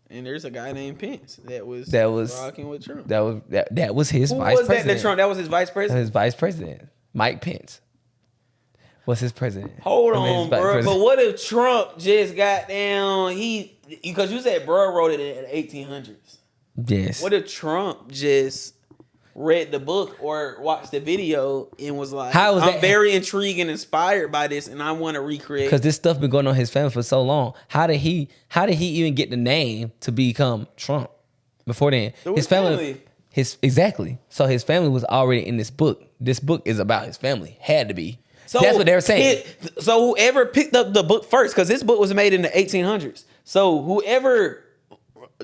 And there's a guy named Pence that was rocking with Trump. That was his vice was president. That Trump? That was his vice president. His vice president, Mike Pence. What's his president? Hold on, bro. President. But what if Trump just got down? Because you said bro wrote it in the 1800s. Yes. What if Trump just read the book or watched the video and was like, I'm very intrigued and inspired by this, and I want to recreate? Because this stuff been going on in his family for so long. How did he even get the name to become Trump? Before then, his family. Exactly. So his family was already in this book. This book is about his family. Had to be. So that's what they were saying. So whoever picked up the book first, because this book was made in the 1800s. So whoever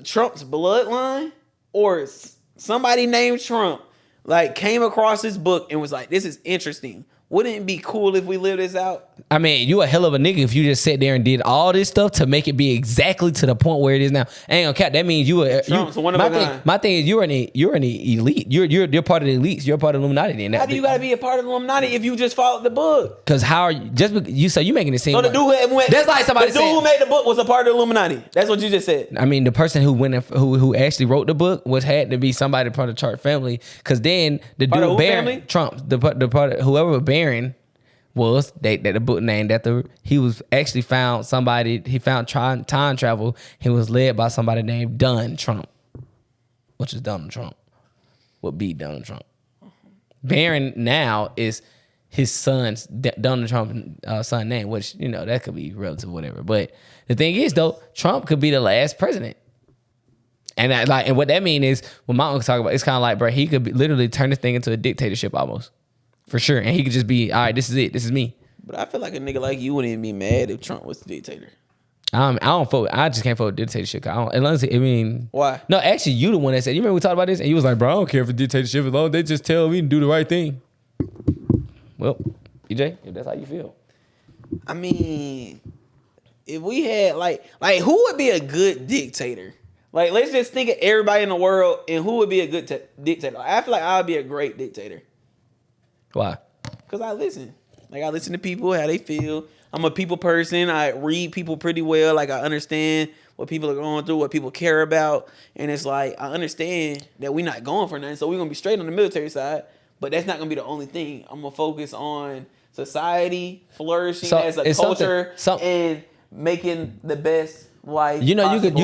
Trump's bloodline or somebody named Trump like came across this book and was like, this is interesting. Wouldn't it be cool if we live this out? I mean, you a hell of a nigga if you just sat there and did all this stuff to make it be exactly to the point where it is now. I ain't gonna cap. That means my thing is you're an elite. You're part of the elites. You're part of the Illuminati. How do you gotta be a part of the Illuminati if you just followed the book? Because how are you? So you making it seem? So the dude who made the book was a part of the Illuminati. That's what you just said. I mean, the person who who actually wrote the book had to be somebody part of the Chart family. Because then the part dude Barron, Trump, the part of whoever Barron was, the book named after. He was actually found time travel. He was led by somebody named Donald Trump, which is Donald Trump. Would be Donald Trump. Barron now is his son's Donald Trump's son name, which that could be relative, whatever. But the thing is, though, Trump could be the last president. And what that means is, when my uncle talk about, it's kind of like, bro, he could literally turn this thing into a dictatorship almost. For sure. And he could just be, all right, this is it. This is me. But I feel like a nigga like you wouldn't even be mad if Trump was the dictator. I don't vote. I just can't vote dictatorship. Why? No, actually, you the one that said, you remember we talked about this? And you was like, bro, I don't care for dictatorship as long as they just tell me to do the right thing. Well, EJ, if that's how you feel. I mean, if we had like who would be a good dictator? Like, let's just think of everybody in the world and who would be a good dictator. I feel like I would be a great dictator. Why? Because I listen. Like, I listen to people, how they feel. I'm a people person. I read people pretty well. Like, I understand what people are going through, what people care about. And it's like, I understand that we're not going for nothing. So we're going to be straight on the military side. But that's not going to be the only thing. I'm going to focus on society, flourishing as a culture, and making the best life you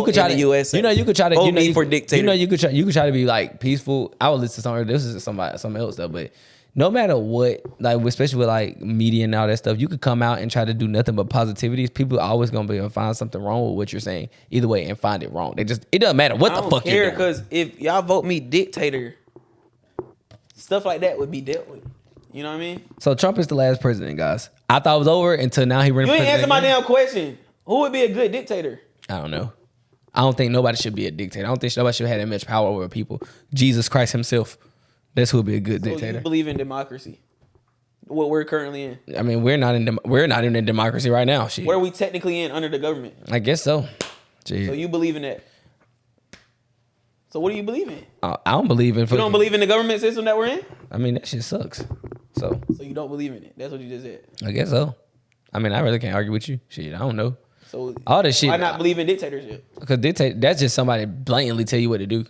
could try to USA. You could try to vote me for dictator. You could try to be like peaceful. I would listen to something. This is something else though, but no matter what, like especially with like media and all that stuff, you could come out and try to do nothing but positivities. People are always gonna be able to find something wrong with what you're saying either way and find it wrong. It doesn't matter what the fuck you're doing. Because if y'all vote me dictator, stuff like that would be dealt with. You know what I mean? So Trump is the last president, guys. I thought it was over until now he ran. You ain't answer my damn question. Who would be a good dictator? I don't know. I don't think nobody should be a dictator. I don't think nobody should have that much power over people. Jesus Christ himself. That's who would be a good dictator. You believe in democracy? What we're currently in? I mean, we're not in a democracy right now. Shit. Where are we technically in under the government? I guess so. Jeez. So you believe in that? So what do you believe in? I don't believe in. You don't believe in the government system that we're in? I mean, that shit sucks. So you don't believe in it? That's what you just said. I guess so. I mean, I really can't argue with you. Shit, I don't know. So all this shit. Why not believe in dictatorship? Because that's just somebody blatantly tell you what to do.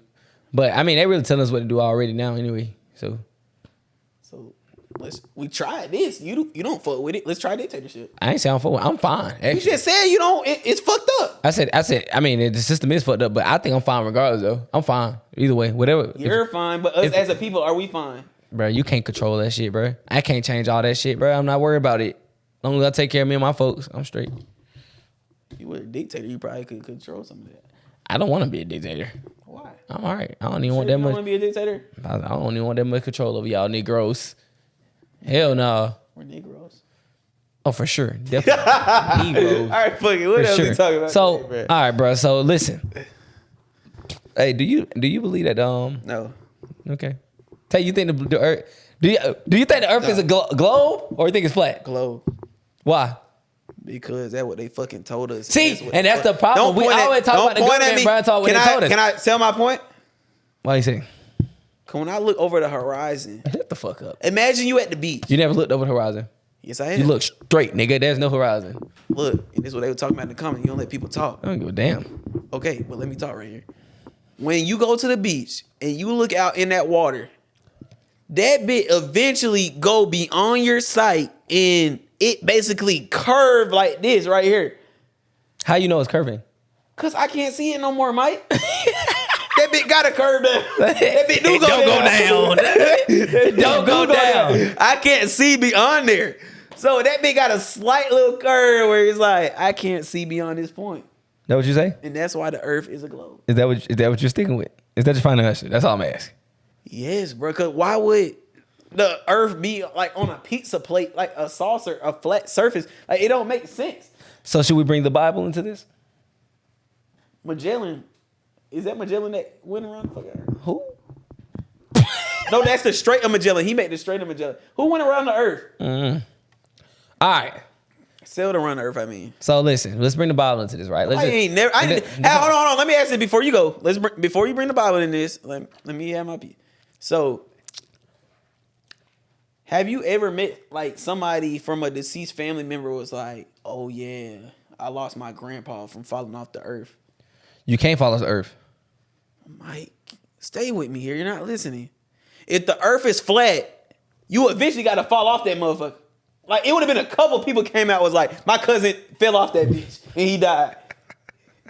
But I mean, they really tell us what to do already now anyway. So we tried this. You don't fuck with it. Let's try dictatorship. I ain't saying I'm fine. Actually. You just said you don't. It's fucked up. I said. I mean, the system is fucked up, but I think I'm fine regardless. Though I'm fine either way. Whatever. You're fine, but us as a people, are we fine? Bro, you can't control that shit, bro. I can't change all that shit, bro. I'm not worried about it. As long as I take care of me and my folks, I'm straight. If you were a dictator, you probably could control some of that. I don't want to be a dictator. Why? I'm all right. I don't even want that much. You don't want to be a dictator? I don't even want that much control over y'all Negroes. Hell no. We're Negroes. Oh, for sure. Definitely. Negroes. All right, fuck it. What else we talking about? So, today, all right, bro. So, listen. Hey, do you believe that? No. Okay. Tay, you think the Earth? Do you think the Earth is a globe or you think it's flat? Globe. Why? Because that's what they fucking told us. See, that's the problem. We always talk about the government, bro. Talk what they told us. Can I tell my point? Why you saying? When I look over the horizon, shut the fuck up. Imagine you at the beach. You never looked over the horizon. Yes, I have. You look straight, nigga. There's no horizon. Look, and this is what they were talking about in the comments. You don't let people talk. I don't give a damn. Okay, but let me talk right here. When you go to the beach and you look out in that water, that bit eventually go beyond your sight and it basically curve like this right here. How you know it's curving? Cause I can't see it no more, Mike. That bit gotta curve down. That bit do go down. It don't go down. I can't see beyond there. So that bit got a slight little curve where it's like, I can't see beyond this point. That what you say? And that's why the earth is a globe. Is that what you're sticking with? Is that your final answer? That's all I'm asking. Yes, bro. Cause why would the earth be like on a pizza plate, like a saucer, a flat surface? Like it don't make sense. So should we bring the Bible into this? Magellan. Is that Magellan that went around the fucking earth? Who? No, that's the Strait of Magellan. He made the Strait of Magellan. Who went around the earth? All right. Sailed around the earth, I mean. So listen, let's bring the Bible into this, right? Let's hold on. Let me ask it before you go. Before you bring the Bible in this, let me have my piece. So, have you ever met like somebody from a deceased family member was like, oh yeah, I lost my grandpa from falling off the earth? You can't fall off the earth. Mike, stay with me here. You're not listening. If the earth is flat, you eventually got to fall off that motherfucker. Like, it would have been a couple people came out was like, my cousin fell off that bitch and he died.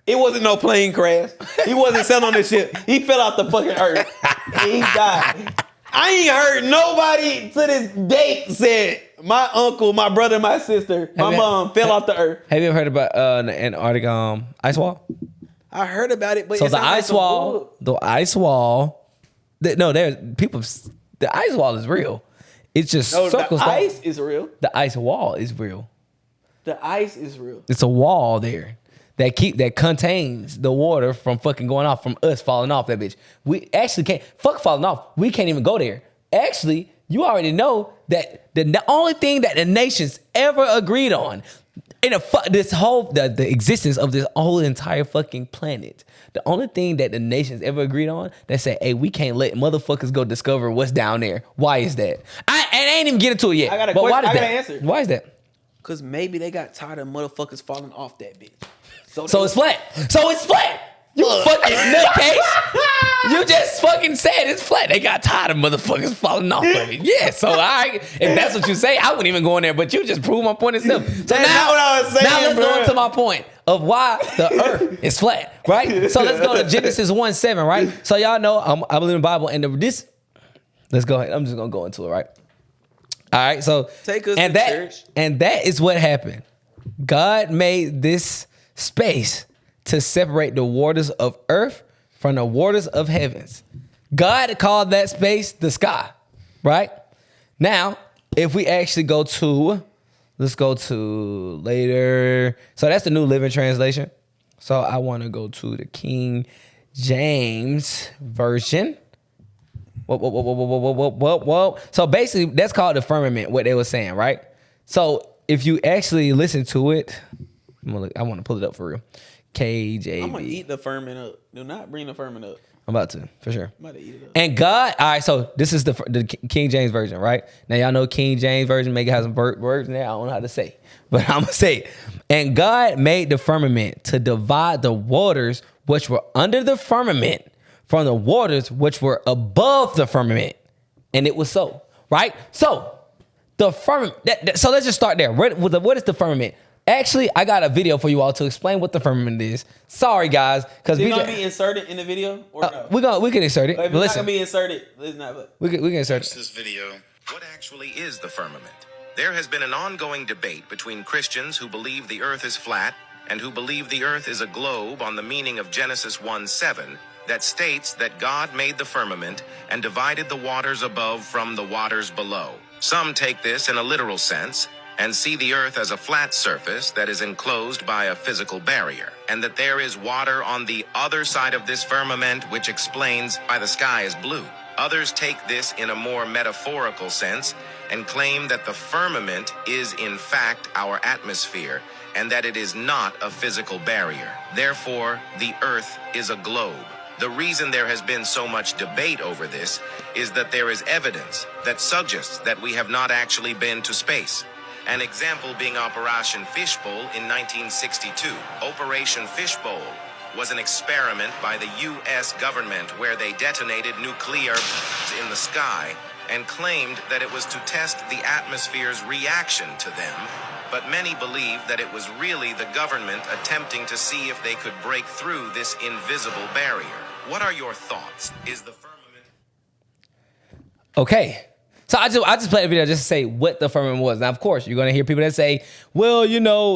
It wasn't no plane crash. He wasn't sailing on the ship. He fell off the fucking earth and he died. I ain't heard nobody to this date said, my uncle, my brother, my sister, my mom fell off the earth. Have you ever heard about the Antarctic ice wall? I heard about it, but so the ice wall, there's people. The ice wall is real. It's just circles. The ice is real. The ice wall is real. The ice is real. It's a wall there that contains the water from fucking going off, from us falling off that bitch. We actually can't falling off. We can't even go there. Actually, you already know that the only thing that the nations ever agreed on in the existence of this whole entire fucking planet, the only thing that the nations ever agreed on, they say, hey, we can't let motherfuckers go discover what's down there. Why is that? I ain't even get into it yet. I got an answer. Why is that? Because maybe they got tired of motherfuckers falling off that bitch. So it's flat. You fucking nutcase. You just fucking said it's flat. They got tired of motherfuckers falling off of it. Yeah, so if that's what you say, I wouldn't even go in there, but you just proved my point itself. So that's not what I was saying, now let's go into my point of why the earth is flat, right? So let's go to Genesis 1:7, right? So y'all know I believe in the Bible, and let's go ahead. I'm just gonna go into it, right? All right, so take us to church. And that is what happened. God made this space to separate the waters of earth from the waters of heavens. God called that space the sky, right? Now, if we actually let's go to later. So that's the New Living Translation. So I want to go to the King James version. Whoa. So basically, that's called the firmament, what they were saying, right? So if you actually listen to it, I want to pull it up for real. KJV. I'm going to eat the firmament up. Do not bring the firmament up. I'm about to, for sure. I'm about to eat it up. And God, all right, so this is the King James version, right? Now, y'all know King James version, make it have some words in there. I don't know how to say, but I'm going to say it. And God made the firmament to divide the waters which were under the firmament from the waters which were above the firmament. And it was so, right? So, the firmament, so let's just start there. What is the firmament? Actually, I got a video for you all to explain what the firmament is. Sorry, guys, because it's gonna be inserted in the video, or no? We can insert it. But if But it's listen, not gonna be inserted, it's not. we can insert Watch it. this video. What actually is the firmament? There has been an ongoing debate between Christians who believe the earth is flat and who believe the earth is a globe on the meaning of Genesis 1:7 that states that God made the firmament and divided the waters above from the waters below. Some take this in a literal sense and see the earth as a flat surface that is enclosed by a physical barrier, and that there is water on the other side of this firmament, which explains why the sky is blue. Others take this in a more metaphorical sense and claim that the firmament is in fact our atmosphere and that it is not a physical barrier. Therefore, the earth is a globe. The reason there has been so much debate over this is that there is evidence that suggests that we have not actually been to space. An example being Operation Fishbowl in 1962. Operation Fishbowl was an experiment by the U.S. government where they detonated nuclear in the sky and claimed that it was to test the atmosphere's reaction to them. But many believe that it was really the government attempting to see if they could break through this invisible barrier. What are your thoughts? Is the firmament... Okay. So I just played a video just to say what the firmament was. Now, of course, you're going to hear people that say, well,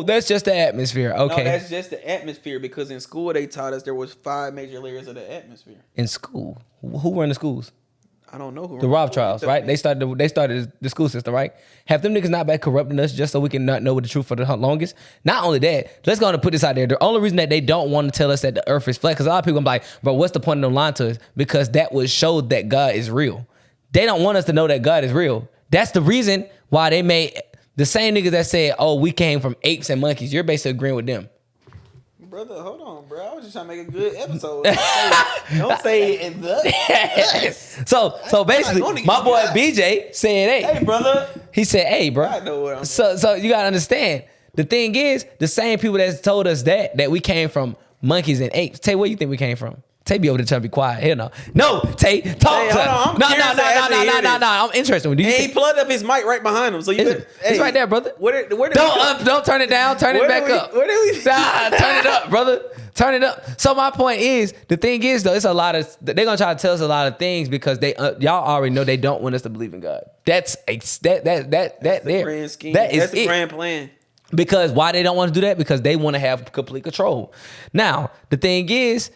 that's just the atmosphere. Okay. No, that's just the atmosphere, because in school they taught us there was 5 major layers of the atmosphere. In school? Who run the schools? I don't know who. The Rothschilds, right? They started the school system, right? Have them niggas not been corrupting us just so we can not know the truth for the longest? Not only that, let's go on and put this out there. The only reason that they don't want to tell us that the earth is flat, because a lot of people are like, bro, what's the point of them lying to us? Because that would show that God is real. They don't want us to know that God is real. That's the reason why they made the same niggas that said, oh, we came from apes and monkeys. You're basically agreeing with them. Brother, hold on, bro. I was just trying to make a good episode. Don't say it. So basically, my boy BJ said, hey, brother. He said, hey, bro. I know what I'm saying. So you gotta understand. The thing is, the same people that told us that we came from monkeys and apes. Tay, where you think we came from? Tay be over there trying to be quiet. Hell no. No, Tay, talk to hold on, No. I'm interested. Do you And think- he plugged up his mic right behind him. So you it's right there, brother. Where did Don't turn it down. Turn it back up. Where did we? Nah, turn it up, brother. Turn it up. So my point is, the thing is though, it's a lot of they're gonna try to tell us a lot of things because they y'all already know they don't want us to believe in God. That's the grand scheme. That's the grand plan. Because why they don't want to do that? Because they want to have complete control. Now, the thing is,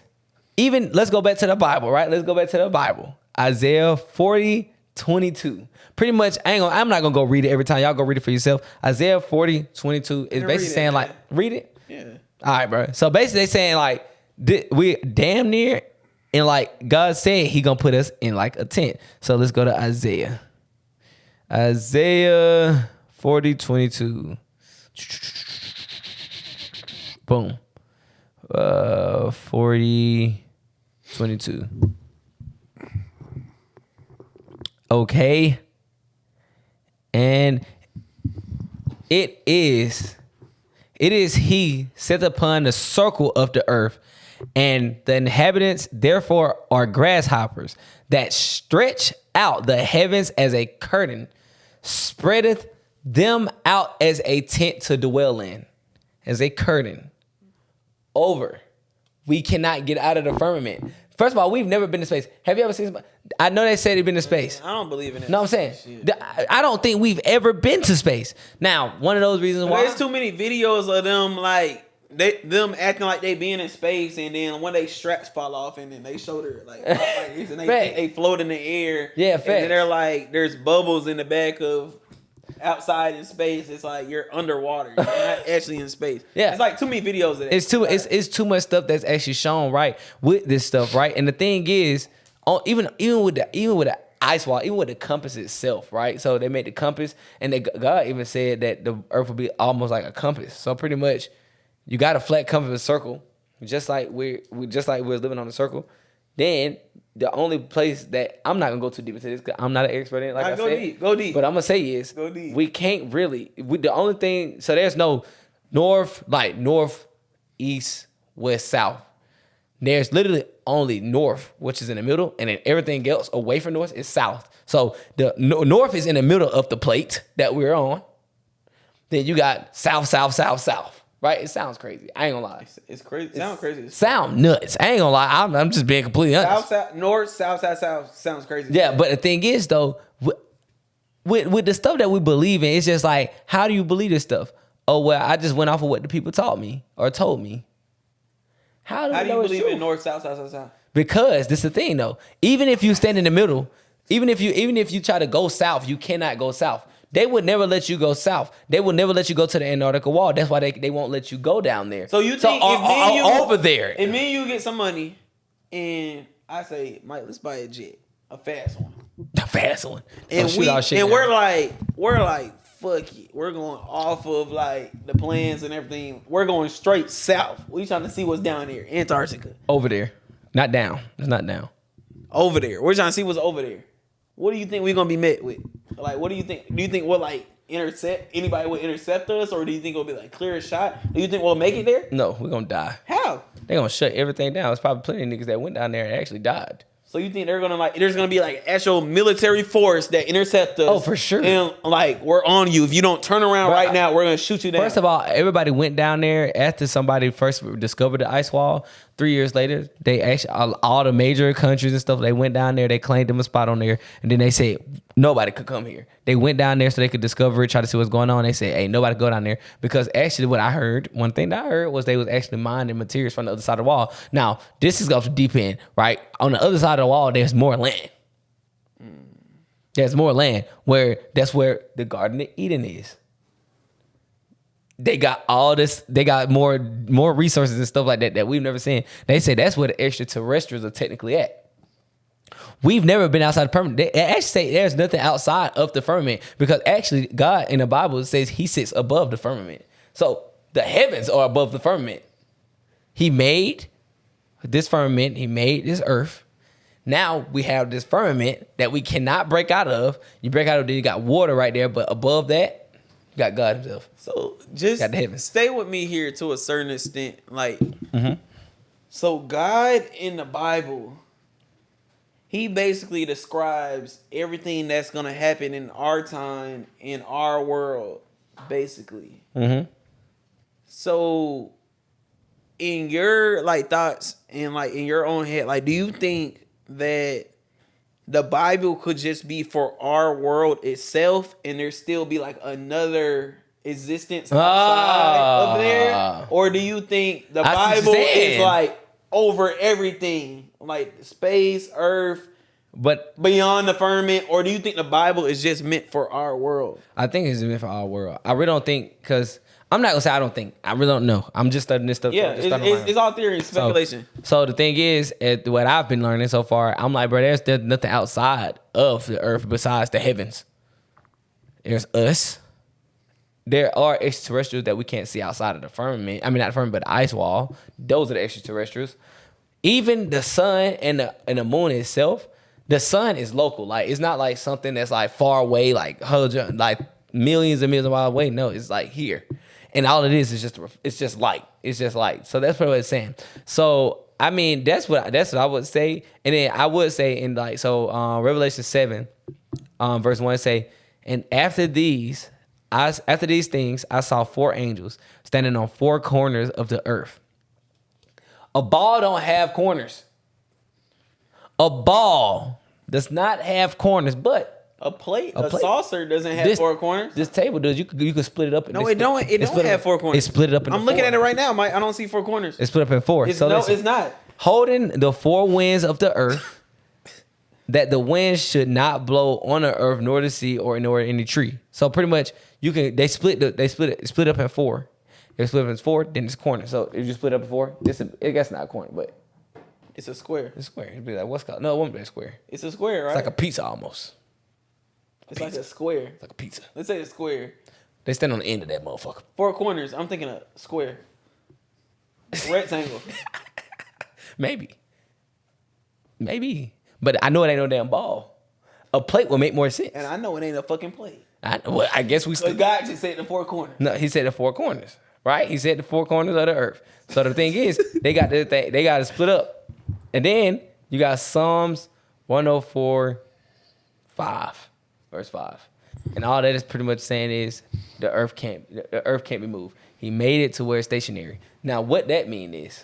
even let's go back to the Bible, right? Let's go back to the Bible. Isaiah 40:22. Pretty much, I'm not gonna go read it every time. Y'all go read it for yourself. Isaiah 40:22 is basically saying like, read it. Yeah. All right, bro. So basically, they saying like we damn near, and like God said He gonna put us in like a tent. So let's go to Isaiah. Isaiah 40:22. Boom. 40:22. Okay. And it is he set upon the circle of the earth, and the inhabitants therefore are grasshoppers that stretch out the heavens as a curtain, spreadeth them out as a tent to dwell in, as a curtain. Over. We cannot get out of the firmament. First of all, we've never been to space. Have you ever seen somebody? I know they said they've been to space. I don't believe in it. No, I'm saying. I don't think we've ever been to space. Now, one of those reasons why. There's too many videos of them like them acting like they being in space, and then one day straps fall off, and then they show their like and they float in the air. Yeah, and then they're like, there's bubbles in the back of. outside in space, it's like you're underwater. You're not actually in space. Yeah. It's like too many videos of that. It's too much stuff that's actually shown right with this stuff, right? And the thing is, even with the ice wall, even with the compass itself, right? So they made the compass, and God even said that the Earth would be almost like a compass. So pretty much, you got a flat compass, a circle, just like we're living on a circle. Then the only place that I'm not gonna go too deep into this because I'm not an expert in it, like I said. Go deep. But I'm gonna say is Go deep. we can't really. The only thing, so there's no north, east, west, south. There's literally only north, which is in the middle, and then everything else away from north is south. So the north is in the middle of the plate that we're on. Then you got south, south, south, south. Right? It sounds crazy. I ain't gonna lie. It's crazy. Sounds crazy. Sound nuts. I ain't gonna lie. I'm just being completely honest. South, north, south sounds crazy. Yeah, but the thing is though, with the stuff that we believe in, it's just like, how do you believe this stuff? Oh well, I just went off of what the people taught me or told me. How do you believe in north, south? Because this is the thing though. Even if you stand in the middle, even if you try to go south, you cannot go south. They would never let you go south. They would never let you go to the Antarctica wall. That's why they won't let you go down there. So you think if over there, if me and you get some money, and I say, Mike, let's buy a jet, a fast one, and we're like, fuck it, we're going off of like the plans and everything. We're going straight south. We trying to see what's down there, Antarctica. Over there, not down. It's not down. Over there, we're trying to see what's over there. What do you think we're gonna be met with? Like, what do you think? Do you think we'll like intercept anybody? Will intercept us, or do you think it'll be like clear shot? Do you think we'll make it there? No, we're gonna die. How? They're gonna shut everything down. There's probably plenty of niggas that went down there and actually died. So you think they're gonna like? There's gonna be like actual military force that intercept us? Oh, for sure. And like, we're on you. If you don't turn around right now, we're gonna shoot you down. First of all, everybody went down there after somebody first discovered the ice wall. 3 years later, they actually all the major countries and stuff. They went down there. They claimed them a spot on there, and then they said nobody could come here. They went down there so they could discover it, try to see what's going on. They said, "Hey, nobody go down there," because actually, one thing that I heard was they was actually mining materials from the other side of the wall. Now, this is off the deep end, right? On the other side of the wall, there's more land. There's more land that's where the Garden of Eden is. They got all this. They got more resources and stuff like that we've never seen. They say that's where the extraterrestrials are technically at. We've never been outside the firmament. They actually say there's nothing outside of the firmament because actually God in the Bible says He sits above the firmament. So the heavens are above the firmament. He made this firmament. He made this earth. Now we have this firmament that we cannot break out of. You break out of it, you got water right there, but above that, you got God Himself. So just got the heavens. Stay with me here to a certain extent. Like, So God in the Bible, He basically describes everything that's gonna happen in our time, in our world, basically. So, in your like thoughts and like in your own head, like, do you think that the Bible could just be for our world itself, and there still be like another existence outside of there? Or do you think the Bible is like over everything, like space, earth, but beyond the firmament? Or do you think the Bible is just meant for our world? I think it's meant for our world. I really don't think, because I'm not gonna say I don't think. I really don't know. I'm just studying this stuff. Yeah, it's all theory and speculation. So the thing is, what I've been learning so far, I'm like, bro, there's nothing outside of the earth besides the heavens. There's us. There are extraterrestrials that we can't see outside of the firmament. I mean, not the firmament, but the ice wall. Those are the extraterrestrials. Even the sun and the moon itself, the sun is local. Like, it's not like something that's like far away, like millions and millions of miles away. No, it's like here. And all it is just light. It's just light. So that's what it's saying. So I mean, that's what I would say. And then I would say in like, so Revelation 7, verse 1 say, and after these things, I saw 4 angels standing on 4 corners of the earth. A ball don't have corners. A ball does not have corners, but a saucer doesn't have 4 corners. This table does. You could split it up. No, it don't. It don't have 4 corners. It's split it up. I'm looking at it right now, Mike. I don't see 4 corners. It's split up in 4. It's not. Holding the 4 winds of the earth, that the wind should not blow on the earth, nor the sea, or nor any tree. So pretty much, they split up in 4. If it's split up in 4, then it's corner. So if you split up in 4, I guess not a corner, but It's a square. it's a square. It'd be like what's called? No, it won't be a square. It's a square, right? It's like a pizza almost. It's like a square. It's like a pizza. Let's say a square. They stand on the end of that motherfucker. 4 corners. I'm thinking a square. Rectangle. Maybe. But I know it ain't no damn ball. A plate will make more sense. And I know it ain't a fucking plate. I guess we So still. God just said the 4 corners. No, he said the 4 corners, right? He said the 4 corners of the earth. So the thing is, they got to split up, and then you got Psalms 104, 5, verse 5, and all that is pretty much saying is the earth can't be moved. He made it to where it's stationary. Now, what that mean is,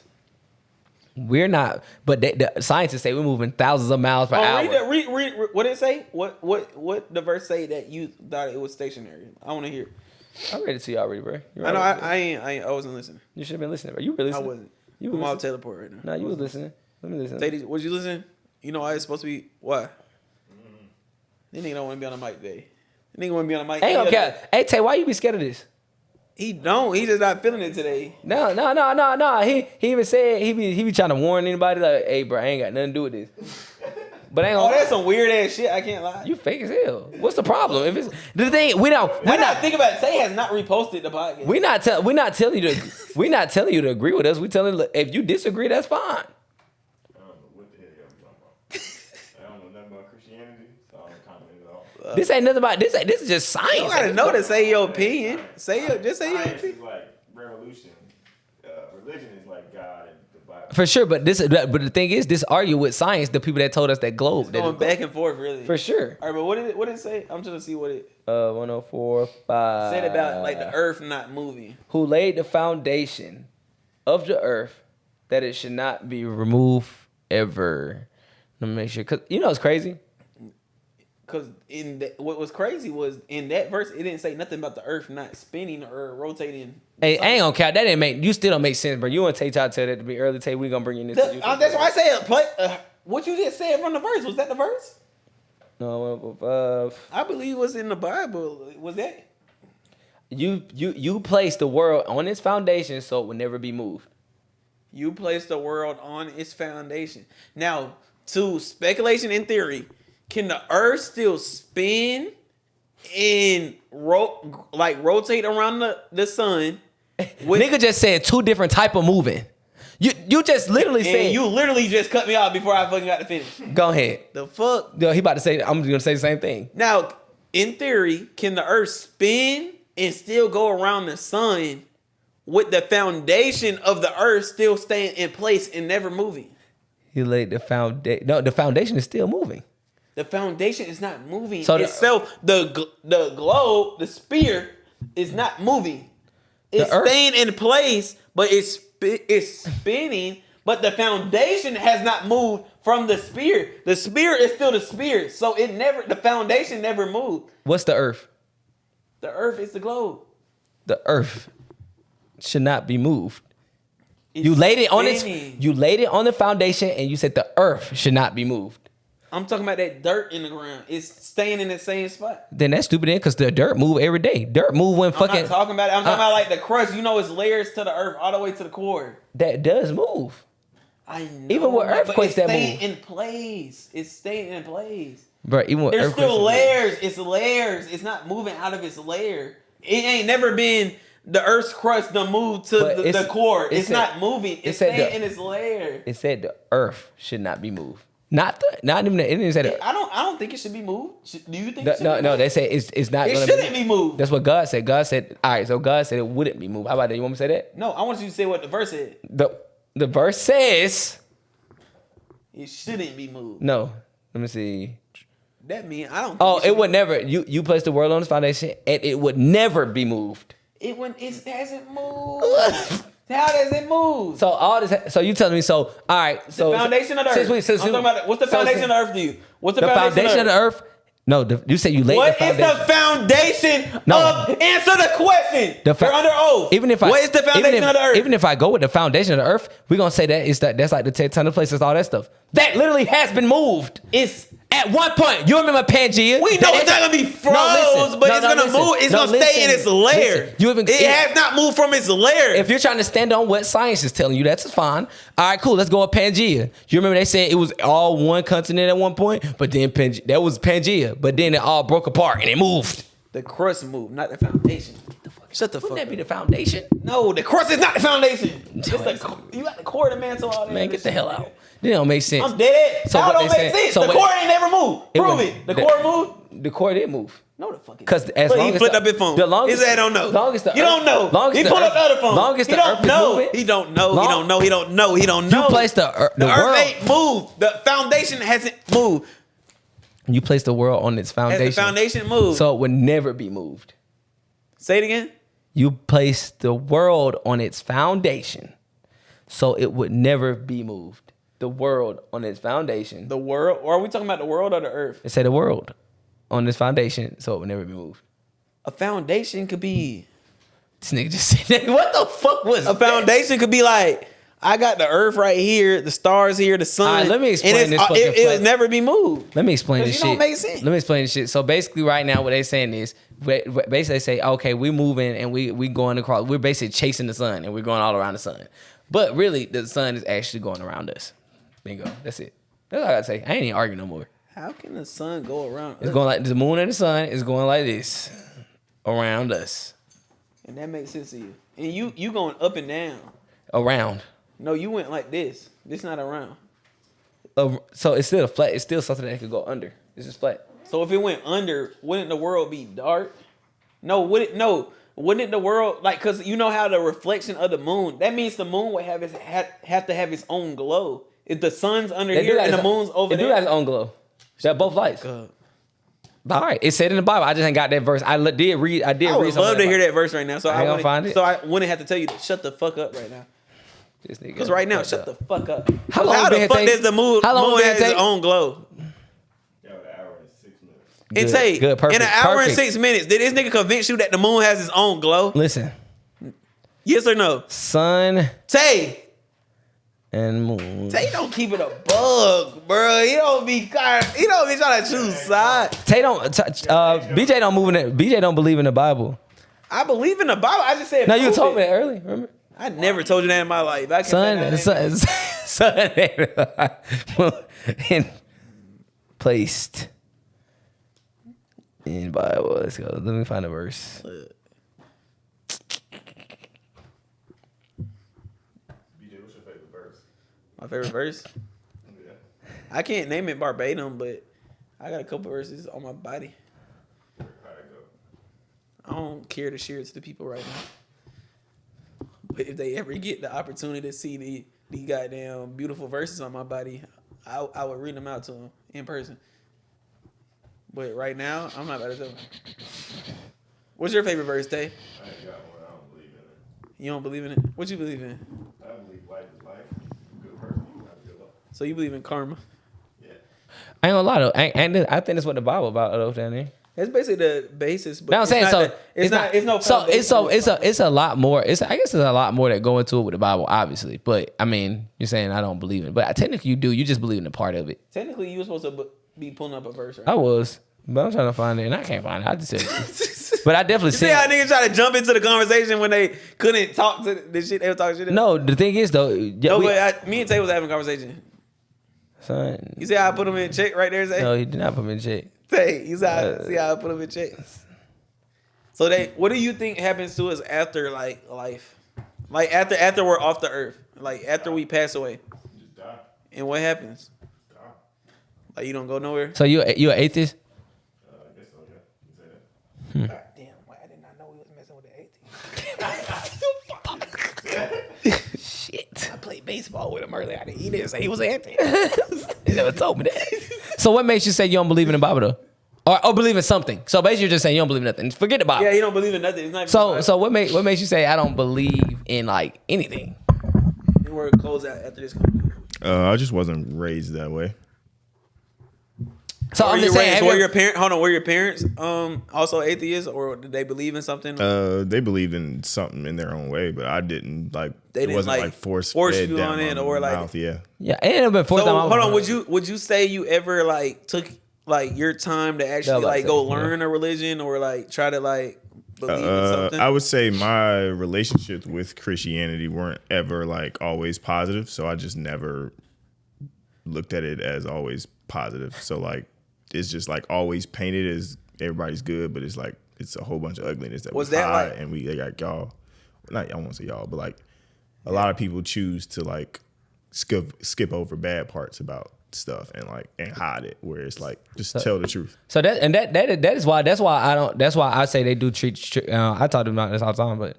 we're not, but the scientists say we're moving thousands of miles per hour. Read. What did it say? What the verse say that you thought it was stationary? I want to hear. I read it to you already, bro. I know. I wasn't listening. You should have been listening, bro. You were listening. I wasn't. You I'm were all listening. teleport right now. No, you was listening. Let me listen. Say, was you listening? You know I was supposed to be. Why? This nigga don't want to be on the mic today. This nigga want to be on the mic. Ain't gonna care. Hey, Tay, why you be scared of this? He don't. He just not feeling it today. No. He even said he be trying to warn anybody like, hey, bro, I ain't got nothing to do with this. But I ain't Oh, gonna. that's some weird ass shit. I can't lie. You fake as hell. What's the problem? If it's the thing, we're not think about it. Tay has not reposted the podcast. we're not telling you to agree with us. We telling you, if you disagree, that's fine. I don't know what the hell y'all talking about. I don't know nothing about Christianity, so I don't comment at all. This ain't nothing about this. This is just science. You gotta know to say your opinion. Just say your Science opinion. is like revolution. Religion is like God and the Bible. For sure, but the thing is, this argue with science. The people that told us that globe, that Going back and forth, really. for sure. All right, but what did it say? I'm trying to see what it 104, 5. said about like the earth not moving. Who laid the foundation of the earth that it should not be removed ever. Let me make sure, cause you know it's crazy. Because what was crazy was in that verse, it didn't say nothing about the earth not spinning or rotating. Hey, I ain't gonna count. That didn't make. You still don't make sense, bro. You want to tell that to be early. Tay, we gonna bring you in this. That's why I say what you just said from the verse. Was that the verse? No, I believe it was in the Bible. Was that? you placed the world on its foundation so it would never be moved. You placed the world on its foundation. Now, to speculation and theory, can the earth still spin and rotate around the sun? Nigga just said 2 different type of moving. You just literally said. You literally just cut me off before I fucking got to finish. Go ahead. The fuck? Yo, he about to say. I'm gonna say the same thing. Now, in theory, can the earth spin and still go around the sun with the foundation of the earth still staying in place and never moving? He laid the foundation. No, the foundation is still moving. The foundation is not moving So itself. The globe, the sphere, is not moving. It's earth- staying in place, but it's spinning. But the foundation has not moved from the sphere. The sphere is still the sphere, so the foundation never moved. What's the earth? The earth is the globe. The earth should not be moved. It's You laid it on its. spinning. You laid it on the foundation, and you said the earth should not be moved. I'm talking about that dirt in the ground. It's staying in the same spot. Then that's stupid, then, because the dirt move every day. Dirt move when I'm fucking. not talking about it. I'm talking about like the crust. You know, it's layers to the earth all the way to the core. That does move. I know. Even with but earthquakes it's that staying move. in place. It's staying in place. Bro, even with There's earthquakes still that move. layers. It's layers. It's not moving out of its layer. It ain't never been the earth's crust to move to But the core. it It's said- not moving. It's said staying the- in its layer. It said the earth should not be moved. Not even. It didn't say the. I don't think it should be moved. Do you think? It should be No. moved? They say it's not. It gonna shouldn't be moved. That's what God said. God said, all right. So God said it wouldn't be moved. How about that? You want me to say that? No, I want you to say what the verse said. The verse says It shouldn't be moved. no. Let me see. That means I don't. Think Oh, should it be would never. You placed the world on its foundation, and it would never be moved. It hasn't moved. How does it move? So all this. So you telling me? So all right. So The foundation of the earth. I'm talking about what's the foundation of the earth to you? What's the foundation of the earth? No, you said you laid What the is foundation. the foundation No. of? Answer the question. You're under oath. Even if I, what is the foundation of the earth? Even if I go with the foundation of the earth, we're gonna say that's like the tectonic plates, all that stuff. That literally has been moved. It's At one point, you remember Pangea? We know it's not gonna be froze, but it's gonna move. It's gonna stay in its lair. It has not moved from its lair. If you're trying to stand on what science is telling you, that's fine. All right, cool. Let's go with Pangea. You remember they said it was all one continent at one point, but then that was Pangea, but then it all broke apart and it moved. The crust moved, not the foundation. Shut the fuck up. Wouldn't that be the foundation? No, the crust is not the foundation. You got the core to mantle all that. Man, get the hell out. That don't make sense. I'm dead. So How what don't they make saying- sense? so The what- core ain't never moved. Prove it. The core moved. The core did move. No, the fuck. Because as Look, long he as flipped up his phone. the longest, His head don't know. Longest the you don't know. Longest He the pulled up earth- the other phone. Longest he the don't earth is know. moving. He don't know. He don't know. He don't know. He don't know. You placed the earth world. ain't moved. The foundation hasn't moved. You placed the world on its Has foundation. the foundation moved? So it would never be moved. Say it again. You placed the world on its foundation, so it would never be moved. The world on its foundation. The world, or are we talking about the world or the earth? It said the world on its foundation, so it would never be moved. A foundation could be. This nigga just said that. What the fuck was A foundation could be like, I got the earth right here, the stars here, the sun. All right, let me explain and this fucking it flat- would never be moved. Let me explain this You shit. don't make sense. Let me explain this shit. So basically, right now, what they saying is, basically, they say, okay, we moving and we going across. We're basically chasing the sun and we're going all around the sun. But really, the sun is actually going around us. Bingo. That's it. That's all I gotta say. I ain't even arguing no more. How can the sun go around It's us? going like the moon and the sun is going like this around us. And that makes sense to you. And you going up and down. Around. No, you went like this. This not around. So it's still a flat. It's still something that could go under. It's just flat. So if it went under, wouldn't the world be dark? No, wouldn't the world, like, cause you know how the reflection of the moon, that means the moon would have to have its own glow. If the sun's under here and the moon's over It do there. have its own glow. They have both lights. All right, it said in the Bible. I just ain't got that verse. I did read. I I would read. love to hear that verse right now. So I ain't gonna find it. So I wouldn't have to tell you to shut the fuck up right now. Because right now, shut the fuck up. How long How been the fuck take- does the moon how long been has its take- own glow? Yeah, an hour and 6 minutes. And say, good, perfect, in an hour and perfect. 6 minutes, did this nigga convince you that the moon has its own glow? Listen, Yes or no? sun Tay. and moon. Tay don't keep it a bug, bro. He don't be trying to choose sides. Tay don't. BJ don't move in it. BJ don't believe in the Bible. I believe in the Bible. I just said. No, you prove told it. me that earlier. Remember? I never told you that in my life. I can't Sun, sun, and placed in Bible. Let's go. Let me find a verse. BJ, what's your favorite verse? My favorite verse. Yeah. I can't name it verbatim, but I got a couple verses on my body. How'd it go? I don't care to share it to the people right now. But if they ever get the opportunity to see the goddamn beautiful verses on my body, I would read them out to them in person. But right now, I'm not about to tell them. What's your favorite verse, Tay? I ain't got one. I don't believe in it. You don't believe in it? What you believe in? I believe life is life. Good person, you have good luck. So you believe in karma? I Yeah. ain't gonna lie though. I think that's what the Bible about though down there. That's basically the basis. But Now I'm saying so. It's no. So foundation. it's a lot more. I guess there's a lot more that go into it with the Bible, obviously. But I mean, you're saying I don't believe in it, but technically you do. You just believe in a part of it. Technically, you were supposed to be pulling up a verse, right? I was, but I'm trying to find it, and I can't find it. I just said, it. But I definitely You see how said. niggas try to jump into the conversation when they couldn't talk to the shit they were talking shit about? No, the thing is though, yeah, No, but me and Tay was having a conversation. son. You see how I put him in check right there, Tay? No, he did not put me in check. Tay, you see how I put him in check? So what do you think happens to us after like life? Like after we're off the earth? Like after we pass away? You just die. And what happens? Die. Like you don't go nowhere? So you an atheist? I guess so, yeah. You say that. God damn, why I did not know we was messing with the atheist. Shit. I played baseball with him earlier. He didn't say he was an atheist. He never told me that. So what makes you say you don't believe in the Bible though? Or believe in something? So basically you're just saying you don't believe in nothing. Forget the Bible. Yeah, he don't believe in nothing. It's not So what makes you say I don't believe in like anything? Then we're close out after this. I just wasn't raised that way. So I'm just saying. Were your parents? Hold on. Were your parents also atheists, or did they believe in something? They believed in something in their own way, but I didn't like. They it didn't, wasn't like, like force you down on it my or, like- mouth. Yeah. Yeah, it ain't been forced So on my hold on. Would you say you ever like took like your time to actually like go learn a religion or like try to like believe in something? I would say my relationships with Christianity weren't ever like always positive, so I just never looked at it as always positive. So like it's just like always painted as everybody's good, but it's like it's a whole bunch of ugliness that Was we that hide, like- and they got y'all. Not I won't say y'all, but like a lot of people choose to like skip over bad parts about stuff and like and hide it, where it's like just tell the truth. So that's why I say they do treat. I talk about this all the time, but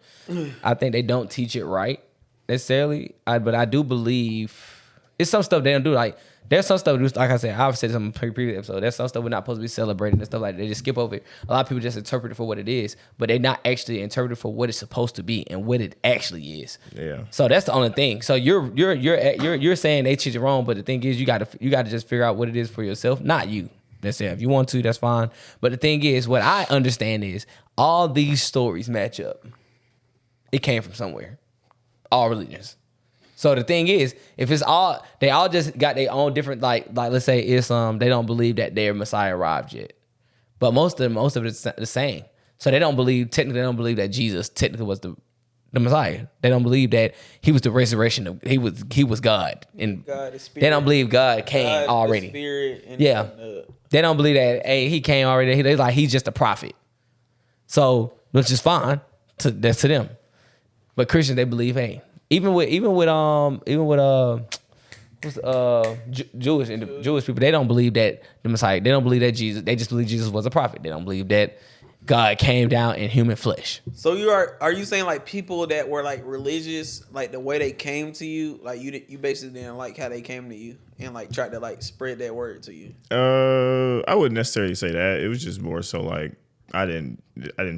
I think they don't teach it right necessarily. But I do believe it's some stuff they don't do. Like there's some stuff, like I said, I've said this in a previous episode. There's some stuff we're not supposed to be celebrating and stuff like that. They just skip over it. A lot of people just interpret it for what it is, but they're not actually interpreting for what it's supposed to be and what it actually is. Yeah. So that's the only thing. So you're saying they teach it wrong, but the thing is you got to just figure out what it is for yourself. Not you necessarily. If you want to, that's fine. But the thing is, what I understand is all these stories match up. It came from somewhere. All religions. So the thing is, if it's all, they all just got their own different, like let's say Islam, they don't believe that their Messiah arrived yet. But most of it's the same. So they don't believe that Jesus technically was the Messiah. They don't believe that he was the resurrection of, he was God. And God, the Spirit. they don't believe God came God, already. The Spirit and Yeah. They don't believe that, hey, he came already. They like, he's just a prophet. So, which is fine. That's to them. But Christians, they believe, hey, even with Jewish people, they don't believe that the Messiah, they don't believe that Jesus, they just believe Jesus was a prophet. They don't believe that God came down in human flesh. So are you saying like people that were like religious, like the way they came to you, like you basically didn't like how they came to you and like tried to like spread that word to you? I wouldn't necessarily say that. It was just more so like I didn't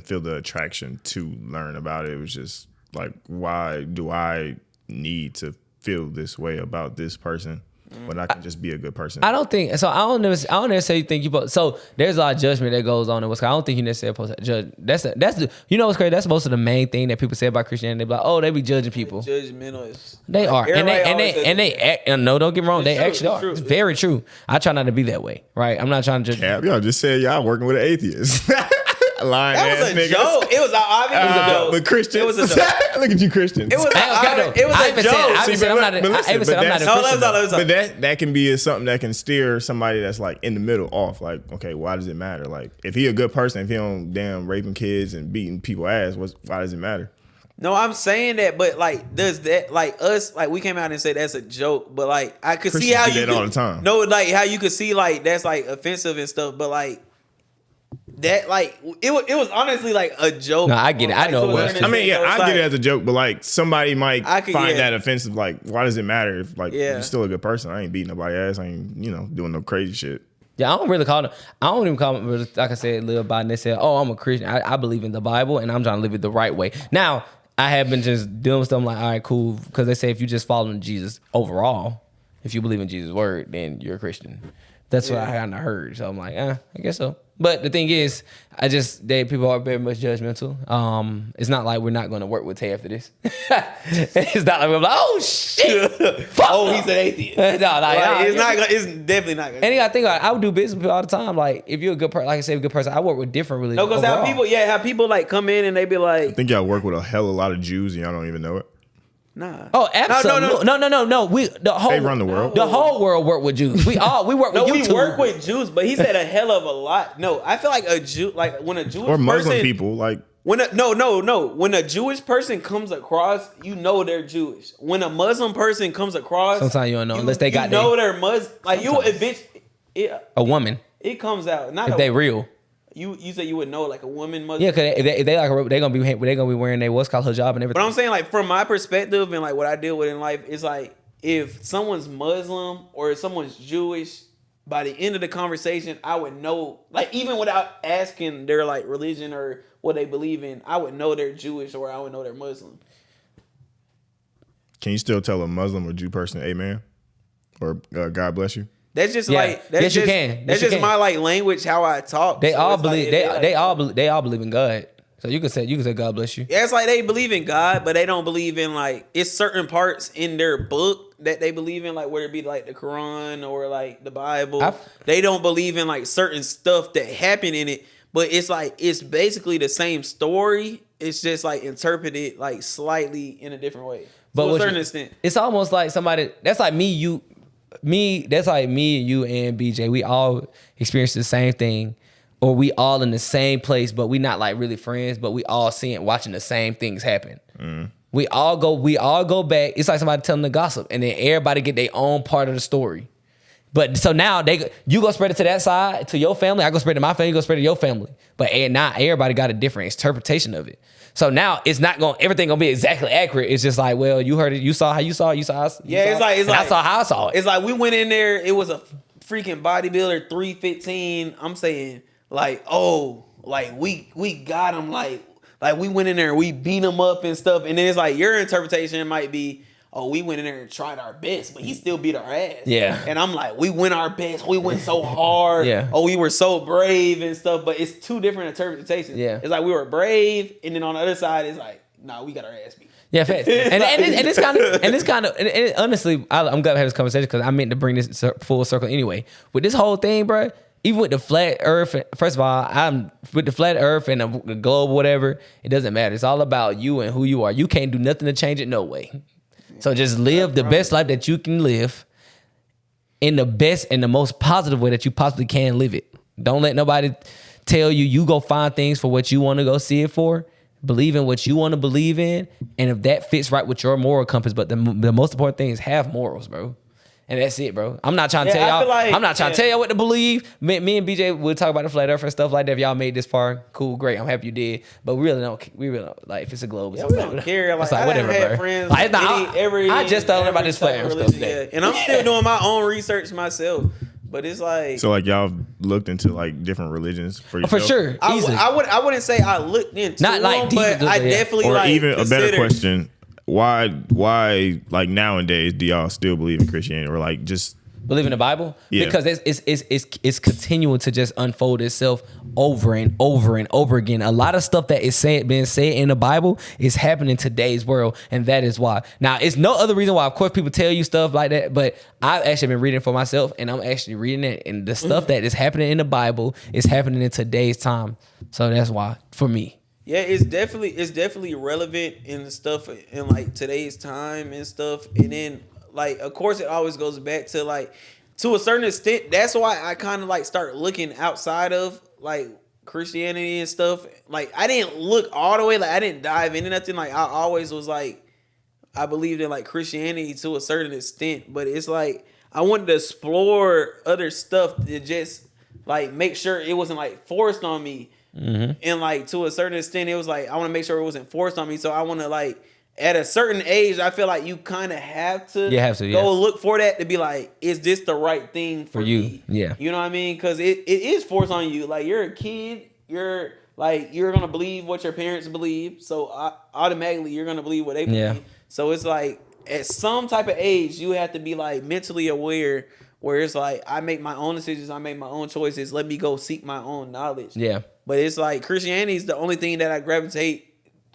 feel the attraction to learn about it. It was just like, why do I need to feel this way about this person when I can just be a good person? I don't think so. I don't necessarily think you. So there's a lot of judgment that goes on in what's. I don't think you necessarily supposed to judge. That's the. You know what's crazy? That's most of the main thing that people say about Christianity. They be like, oh, they be judging people. Judgmental. They are, and they act. No, don't get me wrong. They actually are. It's very true. I try not to be that way, right? I'm not trying to judge. Cap, y'all just said y'all working with an atheist. Lying That was ass a niggas. joke. It was obviously a joke. But Christians, It was a joke. look at you, Christians. It was a joke. But that can be something that can steer somebody that's like in the middle off. Like, okay, why does it matter? Like, if he a good person, if he don't damn raping kids and beating people ass, why does it matter? No, I'm saying that, but like, does that like us? Like, we came out and say that's a joke, but like, I could see Christians how do you that all the time. No, like how you could see like that's like offensive and stuff, but like. That like it was honestly like a joke. No, I get it. I know it was. I mean, yeah, I get it as a joke, but like somebody might find that offensive. Like, why does it matter if like you're still a good person? I ain't beating nobody's ass. I ain't doing no crazy shit. Yeah, I don't really call them. I don't even call them, like I said, live by and they say, oh, I'm a Christian. I believe in the Bible and I'm trying to live it the right way. Now, I have been just dealing with stuff like, all right, cool, because they say if you just following Jesus overall, if you believe in Jesus' word, then you're a Christian. That's what I kind of heard. So I'm like, I guess so. But the thing is, people are very much judgmental. It's not like we're not going to work with Tay after this. It's not like we're like, oh shit, fuck. Oh, he's an atheist. It's definitely not. And you got to think about it. I would do business with people all the time. Like if you're a good person, like I say, a good person, I work with different religions. No, because how people like come in and they be like, I think y'all work with a hell of a lot of Jews and y'all don't even know it. nah. Oh, absolutely. No. They run the world. The whole world work with Jews. We work with No, YouTube. we work with Jews, but he said a hell of a lot. No, I feel like a Jew, like when a Jewish Or Muslim person, people, like when when a Jewish person comes across, you know they're Jewish. When a Muslim person comes across, Sometimes you don't know unless they got know they're Muslim. Like you eventually, a woman it comes out. Not if they real. You said you would know like a woman Muslim. Yeah, because if they like they gonna be wearing their what's called hijab and everything. But I'm saying like from my perspective and like what I deal with in life is like if someone's Muslim or if someone's Jewish, by the end of the conversation, I would know, like even without asking their like religion or what they believe in, I would know they're Jewish or I would know they're Muslim. Can you still tell a Muslim or Jew person, amen? Or God bless you? That's just you can. That's just my like language, how I talk. They So all it's believe like, they all believe in God. So you can say God bless you. Yeah, it's like they believe in God, but they don't believe in like it's certain parts in their book that they believe in, like whether it be like the Quran or like the Bible. They don't believe in like certain stuff that happened in it, but it's like it's basically the same story. It's just like interpreted like slightly in a different way. But to a certain extent. It's almost like somebody that's like that's like me and you and BJ. We all experience the same thing. Or we all in the same place, but we not like really friends, but we all watching the same things happen. We all go back. It's like somebody telling the gossip, and then everybody get their own part of the story. But so now you go spread it to that side, to your family. I go spread it to my family. You go spread it to your family. But now everybody got a different interpretation of it. So now it's not everything gonna be exactly accurate. It's just like, well, you heard it, you saw how you saw it, you saw us. Yeah, it's like I saw how I saw it. It's like we went in there. It was a freaking bodybuilder 315. I'm saying. Like, oh, like we got him, like we went in there and we beat him up and stuff. And then it's like your interpretation might be, oh, we went in there and tried our best, but he still beat our ass. Yeah. And I'm like, we went our best. We went so hard. Yeah. Oh, we were so brave and stuff. But it's two different interpretations. Yeah. It's like we were brave, and then on the other side, it's like, nah, we got our ass beat. Yeah, facts. and it's kind of honestly, I'm glad to have this conversation because I meant to bring this full circle anyway. With this whole thing, bro. Even with the flat earth, first of all, I'm with the flat earth and the globe, whatever, it doesn't matter. It's all about you and who you are. You can't do nothing to change it, no way. So just live the best life that you can live in the best and the most positive way that you possibly can live it. Don't let nobody tell you go find things for what you want to go see it for. Believe in what you want to believe in. And if that fits right with your moral compass, but the most important thing is have morals, bro. And that's it, bro. I'm not trying to tell y'all. I'm not trying to tell y'all what to believe. Me and BJ will talk about the flat earth and stuff like that. If y'all made this far, cool, great. I'm happy you did. But we really don't like if it's a globe. Yeah, we don't care. Like, I whatever, had bro. friends. Like, I just told them about this flat earth stuff today. And I'm still doing my own research myself. But it's like so, like y'all looked into like different religions for yourself? For sure. I wouldn't say I looked into not like them, but I definitely or like even a better question. Why like nowadays do y'all still believe in Christianity or like just believe in the Bible? Yeah. Because it's continuing to just unfold itself over and over and over again. A lot of stuff that is being said in the Bible is happening in today's world, and that is why. Now, it's no other reason why, of course, people tell you stuff like that, but I've actually been reading for myself, and I'm actually reading it, and the stuff that is happening in the Bible is happening in today's time. So that's why, for me. Yeah, it's definitely relevant in the stuff in like today's time and stuff, and then. Like, of course, it always goes back to, like, to a certain extent. That's why I kind of, like, start looking outside of, like, Christianity and stuff. Like, I didn't look all the way. Like, I didn't dive into nothing. Like, I always was, like, I believed in, like, Christianity to a certain extent. But it's, like, I wanted to explore other stuff to just, like, make sure it wasn't, like, forced on me. Mm-hmm. And, like, to a certain extent, it was, like, I want to make sure it wasn't forced on me. So I want to, like... At a certain age, I feel like you kind of have to go look for that to be like, is this the right thing for you? Me? Yeah. You know what I mean? Because it is forced on you. Like, you're a kid. You're going to believe what your parents believe. So automatically, you're going to believe what they believe. Yeah. So it's like, at some type of age, you have to be like mentally aware where it's like, I make my own decisions. I make my own choices. Let me go seek my own knowledge. Yeah. But it's like Christianity is the only thing that I gravitate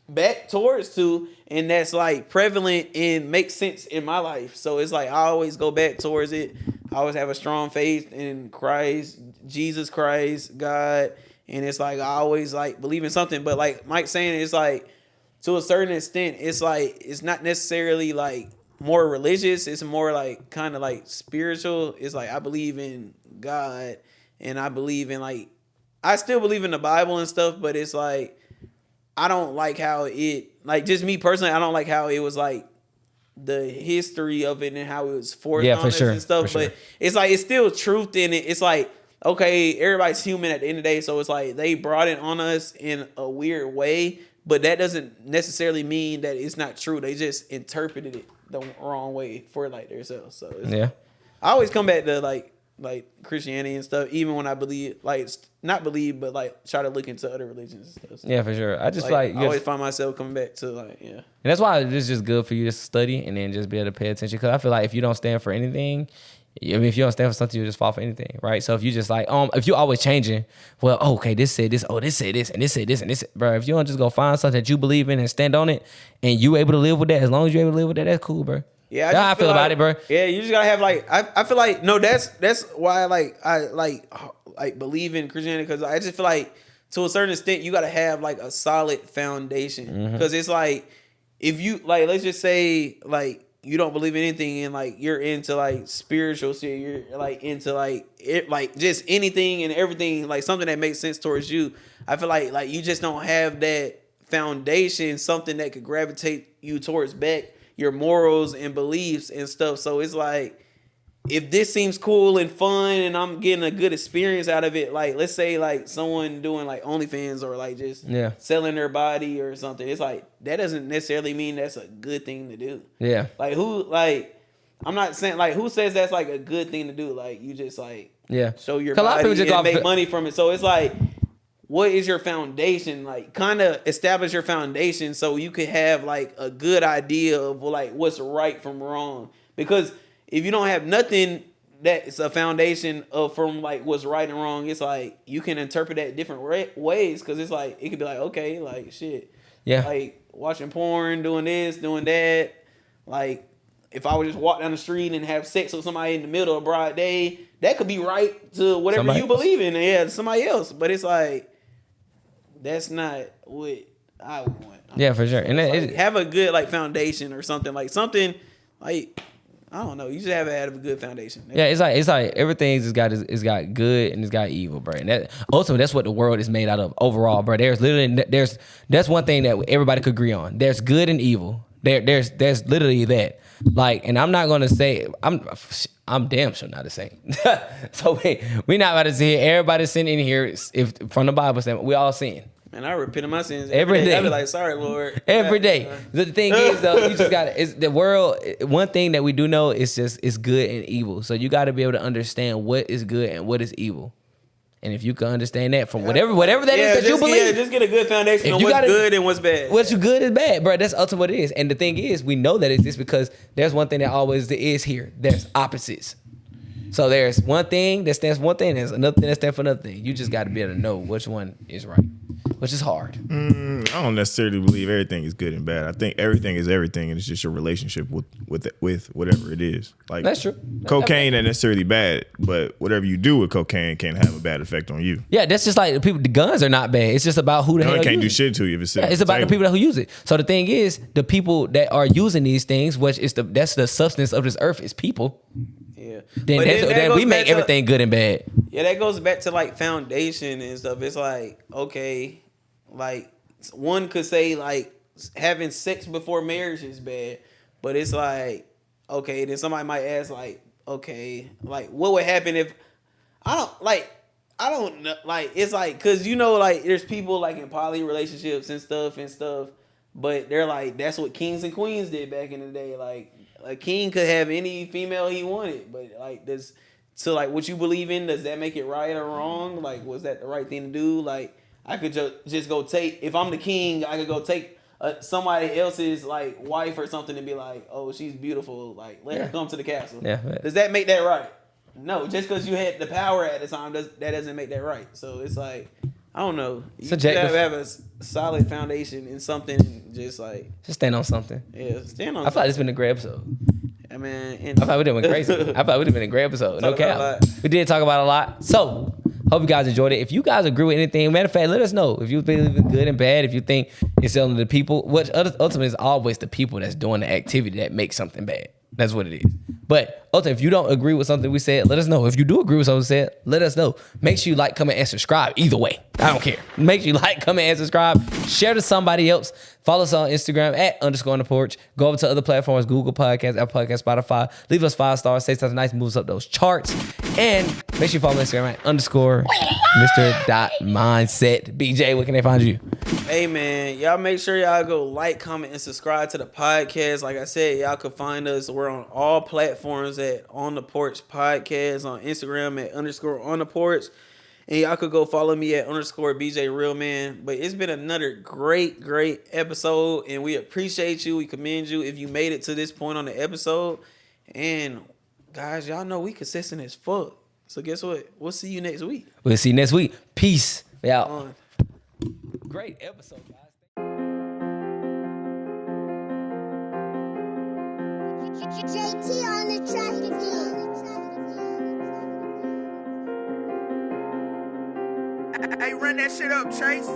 back towards to, and that's like prevalent and makes sense in my life. So it's like I always go back towards it. I always have a strong faith in Christ, Jesus Christ, God, and it's like I always like believe in something. But like Mike's saying, it's like to a certain extent, it's like it's not necessarily like more religious. It's more like kind of like spiritual. It's like I believe in God, and I believe in like I still believe in the Bible and stuff, but it's like I don't like how like just me personally, I don't like how it was like the history of it and how it was forced on us and stuff. But it's like it's still truth in it. It's like, okay, everybody's human at the end of the day, so it's like they brought it on us in a weird way, but that doesn't necessarily mean that it's not true. They just interpreted it the wrong way for like themselves. So it's, I always come back to like Christianity and stuff, even when I believe, like, not believe, but like try to look into other religions and stuff. So, yeah, for sure. I just I always find myself coming back to like, yeah. And that's why it's just good for you to study and then just be able to pay attention. Because I feel like if you don't stand for anything, I mean, if you don't stand for something, you just fall for anything, right? So if you just like, if you always changing, well, okay, this said this, this said this, and this said this, and this, bro. If you don't just go find something that you believe in and stand on it, and you able to live with that, as long as you able to live with that, that's cool, bro. Yeah, That's how I feel about it, bro. Yeah, you just gotta have like I feel like no, that's why I like believe in Christianity, because I just feel like to a certain extent you gotta have like a solid foundation, because it's like if you like, let's just say like you don't believe in anything and like you're into like spiritual shit, you're like into like it, like just anything and everything, like something that makes sense towards you. I feel like you just don't have that foundation, something that could gravitate you towards back your morals and beliefs and stuff. So it's like, if this seems cool and fun and I'm getting a good experience out of it, like let's say like someone doing like OnlyFans or like just selling their body or something, it's like that doesn't necessarily mean that's a good thing to do. Yeah. Like I'm not saying like who says that's like a good thing to do. Like you just like show your body and make money from it. So it's like, what is your foundation? Like kind of establish your foundation so you could have like a good idea of like what's right from wrong. Because if you don't have nothing that's a foundation of from like what's right and wrong, it's like you can interpret that different ways. Because it's like it could be like, okay, like shit, like watching porn, doing this, doing that. Like if I would just walk down the street and have sex with somebody in the middle of broad day, that could be right to whatever you believe in. Yeah, somebody else. But it's like, that's not what I want. Yeah, for sure. And like, have a good like foundation or something like I don't know. You just have to have a good foundation. Yeah, it's like everything's got good and it's got evil, bro. And that ultimately that's what the world is made out of overall, bro. That's one thing that everybody could agree on. There's good and evil. There's literally that. Like, and I'm not gonna say I'm damn sure not the same. So we not about to say everybody sitting in here if from the Bible saying we all sin. Man, I repent of my sins every day. I be like, sorry, Lord. Every day. The thing is, though, you just got to, it's the world. One thing that we do know is just it's good and evil. So you got to be able to understand what is good and what is evil. And if you can understand that from whatever that is that you believe. Yeah, just get a good foundation on what's good and what's bad. What's good is bad, bro. That's ultimately what it is. And the thing is, we know that it's this because there's one thing that always is here. There's opposites. So there's one thing that stands for one thing, there's another thing that stands for another thing. You just got to be able to know which one is right, which is hard. I don't necessarily believe everything is good and bad. I think everything is everything, and it's just your relationship with whatever it is. Like that's true. Cocaine ain't necessarily bad, but whatever you do with cocaine can have a bad effect on you. Yeah, that's just like the guns are not bad. It's just about who the hell can't do uses shit to you if it's it's about the people who use it. So the thing is, the people that are using these things, which is that's the substance of this earth, is people. Yeah. Then we make everything good and bad. Yeah, that goes back to like foundation and stuff. It's like, okay, like one could say like having sex before marriage is bad, but it's like, okay, then somebody might ask like, okay, like what would happen if I don't know, like it's like, cause you know, like there's people like in poly relationships and stuff, but they're like, that's what kings and queens did back in the day. Like a king could have any female he wanted, but like so like what you believe in, does that make it right or wrong? Like, was that the right thing to do? Like, I could just go take, if I'm the king, I could go take somebody else's like wife or something and be like, oh, she's beautiful, like let her come to the castle. Yeah. Does that make that right? No, just because you had the power at the time, that doesn't make that right. So it's like, I don't know. You have a solid foundation in something, and just stand on something. Yeah, stand on. I thought it's been a great episode. I mean, I thought we did went crazy. I thought we'd have been a great episode. No cap. We did talk about a lot. So hope you guys enjoyed it. If you guys agree with anything, matter of fact, let us know. If you believe in good and bad, if you think it's only the people, which ultimately is always the people that's doing the activity that makes something bad. That's what it is. But ultimately, if you don't agree with something we said, let us know. If you do agree with something we said, let us know. Make sure you like, comment, and subscribe. Either way, I don't care. Make sure you like, comment, and subscribe. Share to somebody else. Follow us on Instagram @_on_the_porch. Go over to other platforms, Google Podcasts, Apple Podcasts, Spotify. Leave us 5 stars. Say something nice, moves up those charts. And make sure you follow Instagram @_Mr.Mindset. BJ, where can they find you? Hey man, y'all make sure y'all go like, comment, and subscribe to the podcast. Like I said, y'all can find us. We're on all platforms at On The Porch Podcast, on Instagram @_On The Porch. And y'all could go follow me at _BJ Realman. But it's been another great episode, and we appreciate you. We commend you if you made it to this point on the episode. And guys, y'all know we consistent as fuck. So guess what? We'll see you next week. We'll see you next week. Peace. We out. On. Great episode, guys. JT on the track again. Hey, run that shit up, Chase.